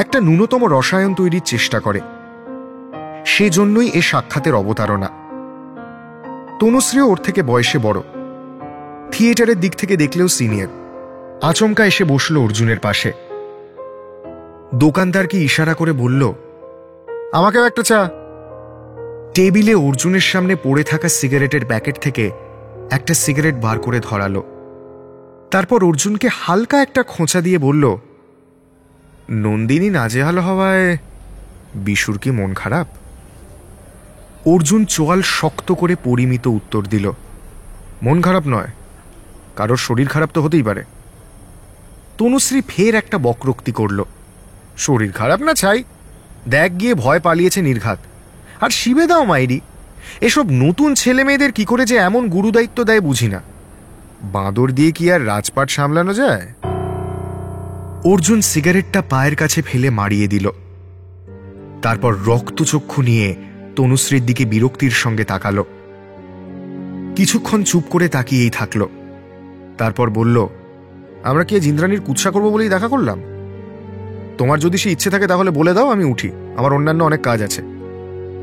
একটা ন্যূনতম রসায়ন তৈরির চেষ্টা করে। সেজন্যই এ সাক্ষাতের অবতারণা। তনুশ্রীও ওর থেকে বয়সে বড়, থিয়েটারের দিক থেকে দেখলেও সিনিয়র। আচমকা এসে বসল অর্জুনের পাশে। দোকানদারকে ইশারা করে বলল, আমাকেও একটা চা। টেবিলে অর্জুনের সামনে পড়ে থাকা সিগারেটের প্যাকেট থেকে একটা সিগারেট বার করে ধরালো। তারপর অর্জুনকে হালকা একটা খোঁচা দিয়ে বলল, নন্দিনী নাজেহাল হওয়ায় বিশুর কি মন খারাপ? অর্জুন চোয়াল শক্ত করে পরিমিত উত্তর দিল, মন খারাপ নয়, কারোর শরীর খারাপ তো হতেই পারে। তনুশ্রী ফের একটা বক্রোক্তি করল, শরীর খারাপ না ছাই, দেখ গিয়ে ভয় পালিয়েছে নির্ঘাত। আর শিবে দাও মাইরি, এসব নতুন ছেলে মেয়েদের কি করে যে এমন গুরুদায়িত্ব দেয় বুঝি না। বাঁদর দিয়ে কি আর রাজপাট সামলানো যায়? অর্জুন সিগারেটটা পায়ের কাছে ফেলে মারিয়ে দিল। তারপর রক্তচক্ষু নিয়ে তনুশ্রীর দিকে বিরক্তির সঙ্গে তাকালো। কিছুক্ষণ চুপ করে তাকিয়েই থাকলো। তারপর বলল, আমরা কি ইন্দ্রাণীর কুৎসা করবো বলেই দেখা করলাম? তোমার যদি সে ইচ্ছে থাকে তাহলে বলে দাও, আমি উঠি, আমার অন্যান্য অনেক কাজ আছে।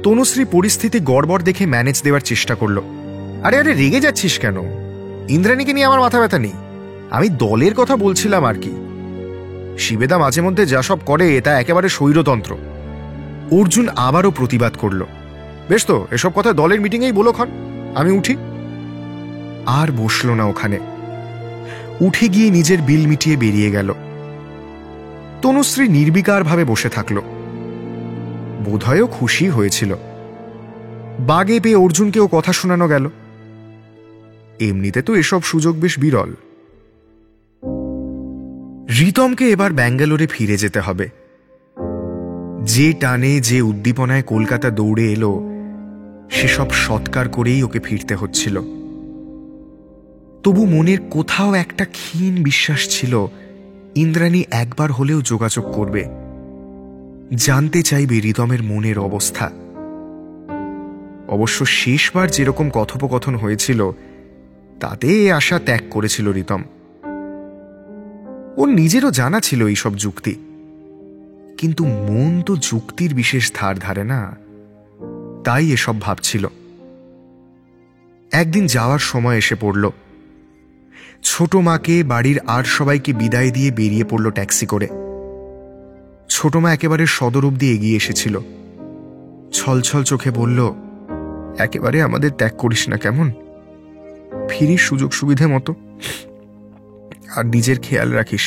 তনুশ্রী পরিস্থিতি গড়বড় দেখে ম্যানেজ দেওয়ার চেষ্টা করলো। আরে আরে রেগে যাচ্ছিস কেন? ইন্দ্রাণীকে নিয়ে আমার মাথা ব্যথা নেই, আমি দলের কথা বলছিলাম আর কি। শিবেদা মাঝে মধ্যে যা সব করে তা একেবারে স্বৈরতন্ত্র। অর্জুন আবারও প্রতিবাদ করল, বেশ তো, এসব কথা দলের মিটিংয়েই বলো ক্ষণ, আমি উঠি। আর বসল না ওখানে, উঠে গিয়ে নিজের বিল মিটিয়ে বেরিয়ে গেল। তনুশ্রী নির্বিকারভাবে বসে থাকল। বোধহয়ও খুশি হয়েছিল। বাগে পেয়ে অর্জুনকেও কথা শোনানো গেল। এমনিতে তো এসব সুযোগ বেশ বিরল। রিতমকে এবার ব্যাঙ্গালোরে ফিরে যেতে হবে। যে টানে যে উদ্দীপনায় কলকাতা দৌড়ে এলো, সেসব সৎকার করেই ওকে ফিরতে হচ্ছিল। তবু মনের কোথাও একটা ক্ষীণ বিশ্বাস ছিল ইন্দ্রাণী একবার হলেও যোগাযোগ করবে, জানতে চাইবে রিতমের মনের অবস্থা। অবশ্য শেষবার যেরকম কথোপকথন হয়েছিল তাতে এ আশা ত্যাগ করেছিল রিতম। ওর নিজেরও জানা ছিল এইসব যুক্তি, কিন্তু মন তো যুক্তির বিশেষ ধার ধারে না, তাই এসব ভাবছিল। একদিন যাওয়ার সময় এসে পড়ল। ছোট মাকে, বাড়ির আর সবাইকে বিদায় দিয়ে বেরিয়ে পড়ল ট্যাক্সি করে। ছোট মা একেবারে সদর অবধি এগিয়ে এসেছিল। ছলছল চোখে বলল, একেবারে আমাদের ত্যাগ করিস না কেমন, ফিরিস সুযোগ সুবিধে মতো, আর নিজের খেয়াল রাখিস,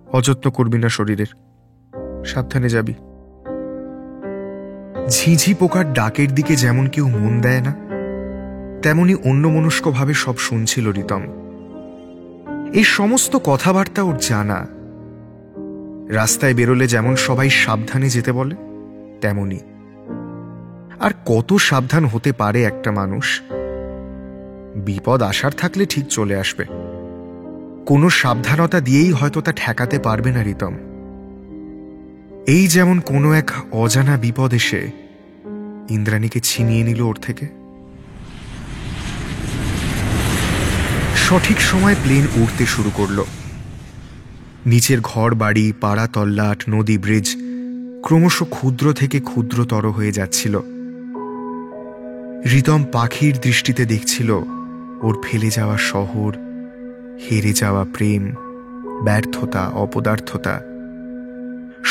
অযত্ন করবি না শরীরের, সাবধানে যাবি। ঝিঝি পোকার ডাকের দিকে যেমন কেউ মন দেয় না, তেমনি অন্যমনস্কভাবে সব শুনছিল রিতম। এই সমস্ত কথাবার্তা ওর জানা। রাস্তায় বেরোলে যেমন সবাই সাবধানে যেতে বলে তেমনি। আর কত সাবধান হতে পারে একটা মানুষ? বিপদ আসার থাকলে ঠিক চলে আসবে, কোনো সাবধানতা দিয়েই হয়তো তা ঠেকাতে পারবে না রিতম। এই যেমন কোনো এক অজানা বিপদ এসে ইন্দ্রাণীকে ছিনিয়ে নিল ওর থেকে। সঠিক সময় প্লেন উড়তে শুরু করল। নিচের ঘর বাড়ি, পাড়া তল্লাট, নদী, ব্রিজ ক্রমশ ক্ষুদ্র থেকে ক্ষুদ্রতর হয়ে যাচ্ছিল। রিতম পাখির দৃষ্টিতে দেখছিল ওর ফেলে যাওয়া শহর, হেরে যাওয়া প্রেম, ব্যর্থতা, অপদার্থতা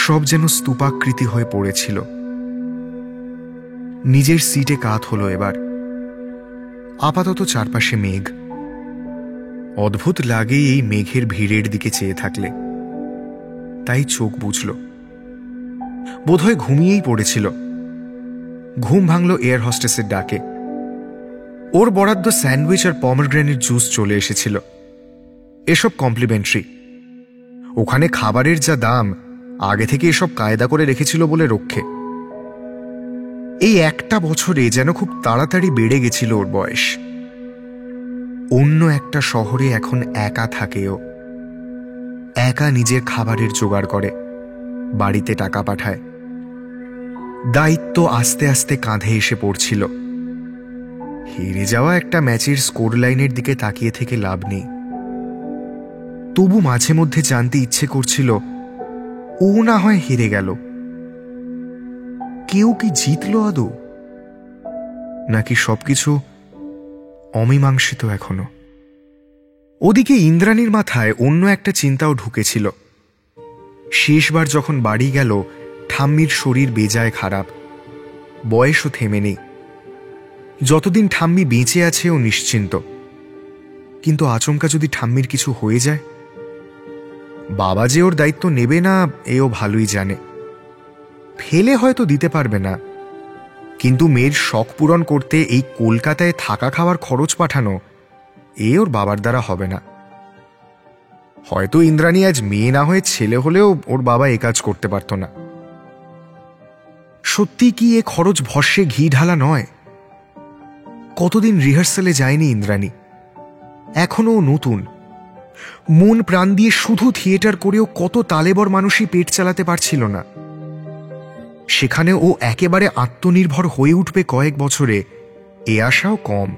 সব যেন স্তূপাকৃতি হয়ে পড়েছিল। নিজের সিটে কাত হলো এবার। আপাতত চারপাশে মেঘ। অদ্ভুত লাগে এই মেঘের ভিড়ের দিকে চেয়ে থাকলে, তাই চোখ বুঝল। বোধহয় ঘুমিয়েই পড়েছিল। ঘুম ভাঙল এয়ার হোস্টেসের ডাকে। ওর বরাদ্দ স্যান্ডউইচ আর পমগ্রেনেট জুস চলে এসেছিল। এসব কমপ্লিমেন্টারি। ওখানে খাবারের যা দাম, আগে থেকে এসব কায়দা করে রেখেছিল বলে রক্ষে। এই একটা বছরে যেন খুব তাড়াতাড়ি বেড়ে গেছিল ওর বয়স। অন্য একটা শহরে এখন একা থাকেও, একা নিজের খাবারের জোগাড় করে, বাড়িতে টাকা পাঠায়। দায়িত্ব আস্তে আস্তে কাঁধে এসে পড়ছিল। হেরে যাওয়া একটা ম্যাচের স্কোর লাইনের দিকে তাকিয়ে থেকে লাভ নেই। তবু মাঝে মধ্যে জানতে ইচ্ছে করছিল, ও না হয় হেরে গেল, কেউ কি জিতল আদৌ, নাকি সবকিছু অমীমাংসিত এখনো? ওদিকে ইন্দ্রাণীর মাথায় অন্য একটা চিন্তাও ঢুকেছিল। শেষবার যখন বাড়ি গেল, ঠাম্মির শরীর বেজায় খারাপ, বয়সও থেমে নেই। যতদিন ঠাম্মি বেঁচে আছে ও নিশ্চিন্ত, কিন্তু আচমকা যদি ঠাম্মির কিছু হয়ে যায়, বাবা যে ওর দায়িত্ব নেবে না এও ভালোই জানে। ফেলে হয়তো দিতে পারবে না, কিন্তু মেয়ের শখ পূরণ করতে এই কলকাতায় থাকা খাওয়ার খরচ পাঠানো এ ওর বাবার দ্বারা হবে না। হয়তো ইন্দ্রাণী আজ মেয়ে না হয়ে ছেলে হলেও ওর বাবা এ কাজ করতে পারত না। সত্যি কি এ খরচ ভস্যে ঘি ঢালা নয়? কতদিন রিহার্সালে যায়নি ইন্দ্রাণী, এখনো নতুন। মন প্রাণ দিয়ে শুধু থিয়েটার করেও কত তালেবর মানুষই পেট চালাতে পারছিল না। সেখানে ও একেবারে আত্মনির্ভর হয়ে উঠবে কয়েক বছরে, এ আশাও কম।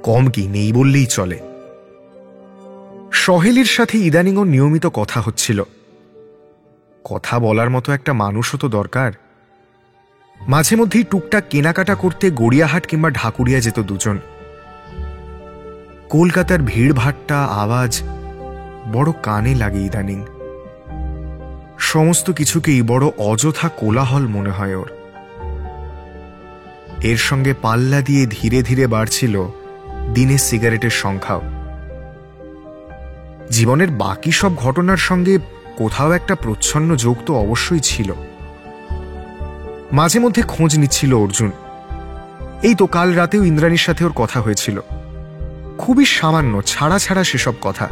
কম কি, নেই বললেই চলে। সহেলির সাথে ইদানিং ওর নিয়মিত কথা হচ্ছিল। কথা বলার মতো একটা মানুষও তো দরকার। মাঝে মধ্যেই টুকটাক কেনাকাটা করতে গড়িয়াহাট কিংবা ঢাকুরিয়া যেত দুজন। কলকাতার ভিড়ভাট্টা, আওয়াজ বড় কানে লাগে ইদানিং। সমস্ত কিছুকেই বড় অযথা কোলাহল মনে হয় ওর। এর সঙ্গে পাল্লা দিয়ে ধীরে ধীরে বাড়ছিল দিনের সিগারেটের সংখ্যাও। জীবনের বাকি সব ঘটনার সঙ্গে কোথাও একটা প্রচ্ছন্ন যোগ তো অবশ্যই ছিল। মাঝে মধ্যে খোঁজ নিচ্ছিল অর্জুন। এই তো কাল রাতেও ইন্দ্রাণীর সাথে ওর কথা হয়েছিল, খুবই সামান্য ছাড়া ছাড়া সেসব কথা।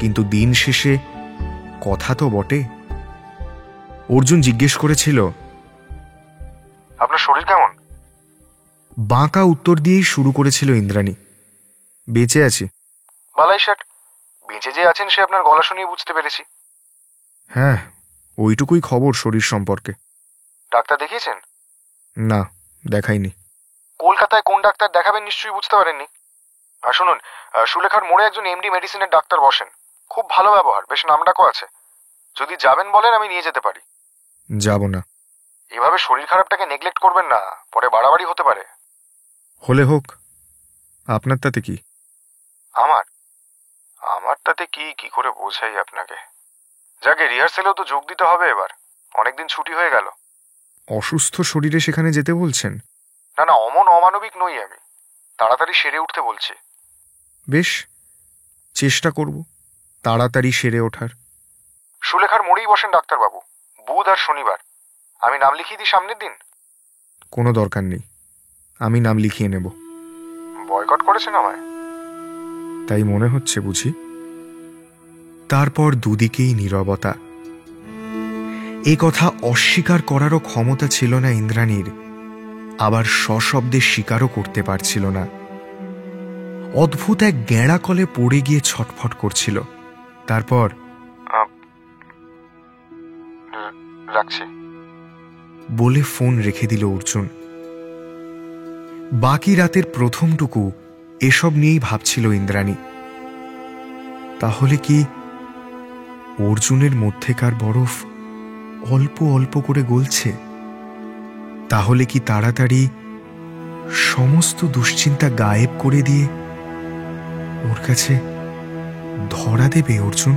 কিন্তু দিন শেষে কথা তো বটে। অর্জুন জিজ্ঞেস করেছিল, আপনার শরীর কেমন? বাঁকা উত্তর দিয়েই শুরু করেছিল ইন্দ্রাণী। বেঁচে আছি। বালাই ষাট, বেঁচে যে আছেন সে আপনার গলা শুনিয়ে বুঝতে পেরেছি। হ্যাঁ, ওইটুকুই খবর শরীর সম্পর্কে। ডাক্তার দেখিয়েছেন? না, দেখাইনি। কলকাতায় কোন ডাক্তার দেখাবেন নিশ্চয়ই বুঝতে পারেননি। আর শুনুন, সুলেখার মোড়ে একজন এমডি মেডিসিনের ডাক্তার বসেন, খুব ভালো ব্যবহার, বেশ নামডাকও আছে। যদি যাবেন বলেন আমি নিয়ে যেতে পারি। যাব না। এভাবে শরীর খারাপটাকে নেগলেক্ট করবেন না, পরে বাড়াবাড়ি হতে পারে। হলে হোক, আপনার তাতে কি? আমার আমার তাতে কি করে বোঝাই আপনাকে। যাকে রিহার্সেলেও তো যোগ দিতে হবে এবার, অনেকদিন ছুটি হয়ে গেল। অসুস্থ শরীরে সেখানে যেতে বলছেন? না না, অমন অমানবিক নই আমি, তাড়াতাড়ি সেরে উঠতে বলছি। বেশ, চেষ্টা করব তাড়াতাড়ি সেরে ওঠার। সুলেখার মোড়েই বসেন ডাক্তারবাবু, বুধ আর শনিবার। আমি নাম লিখিয়ে দিই সামনের দিন? কোনো দরকার নেই, আমি নাম লিখিয়ে নেব। বয়কট করেছেন আমায়? তাই মনে হচ্ছে বুঝি। তারপর দুদিকেই নীরবতা। এ কথা অস্বীকার করারও ক্ষমতা ছিল না ইন্দ্রাণীর, আবার সশব্দে স্বীকারও করতে পারছিল না। অদ্ভুত এক গেঁড়া কলে পড়ে গিয়ে ছটফট করছিল। তারপর রাখছি বলে ফোন রেখে দিল অর্জুন। বাকি রাতের প্রথমটুকু এসব নিয়েই ভাবছিল ইন্দ্রাণী। তাহলে কি অর্জুনের মধ্যেকার বরফ অল্প অল্প করে গলছে? তাহলে কি তাড়াতাড়ি সমস্ত দুশ্চিন্তা গায়েব করে দিয়ে ওর কাছে ধরা দেবে অর্জুন?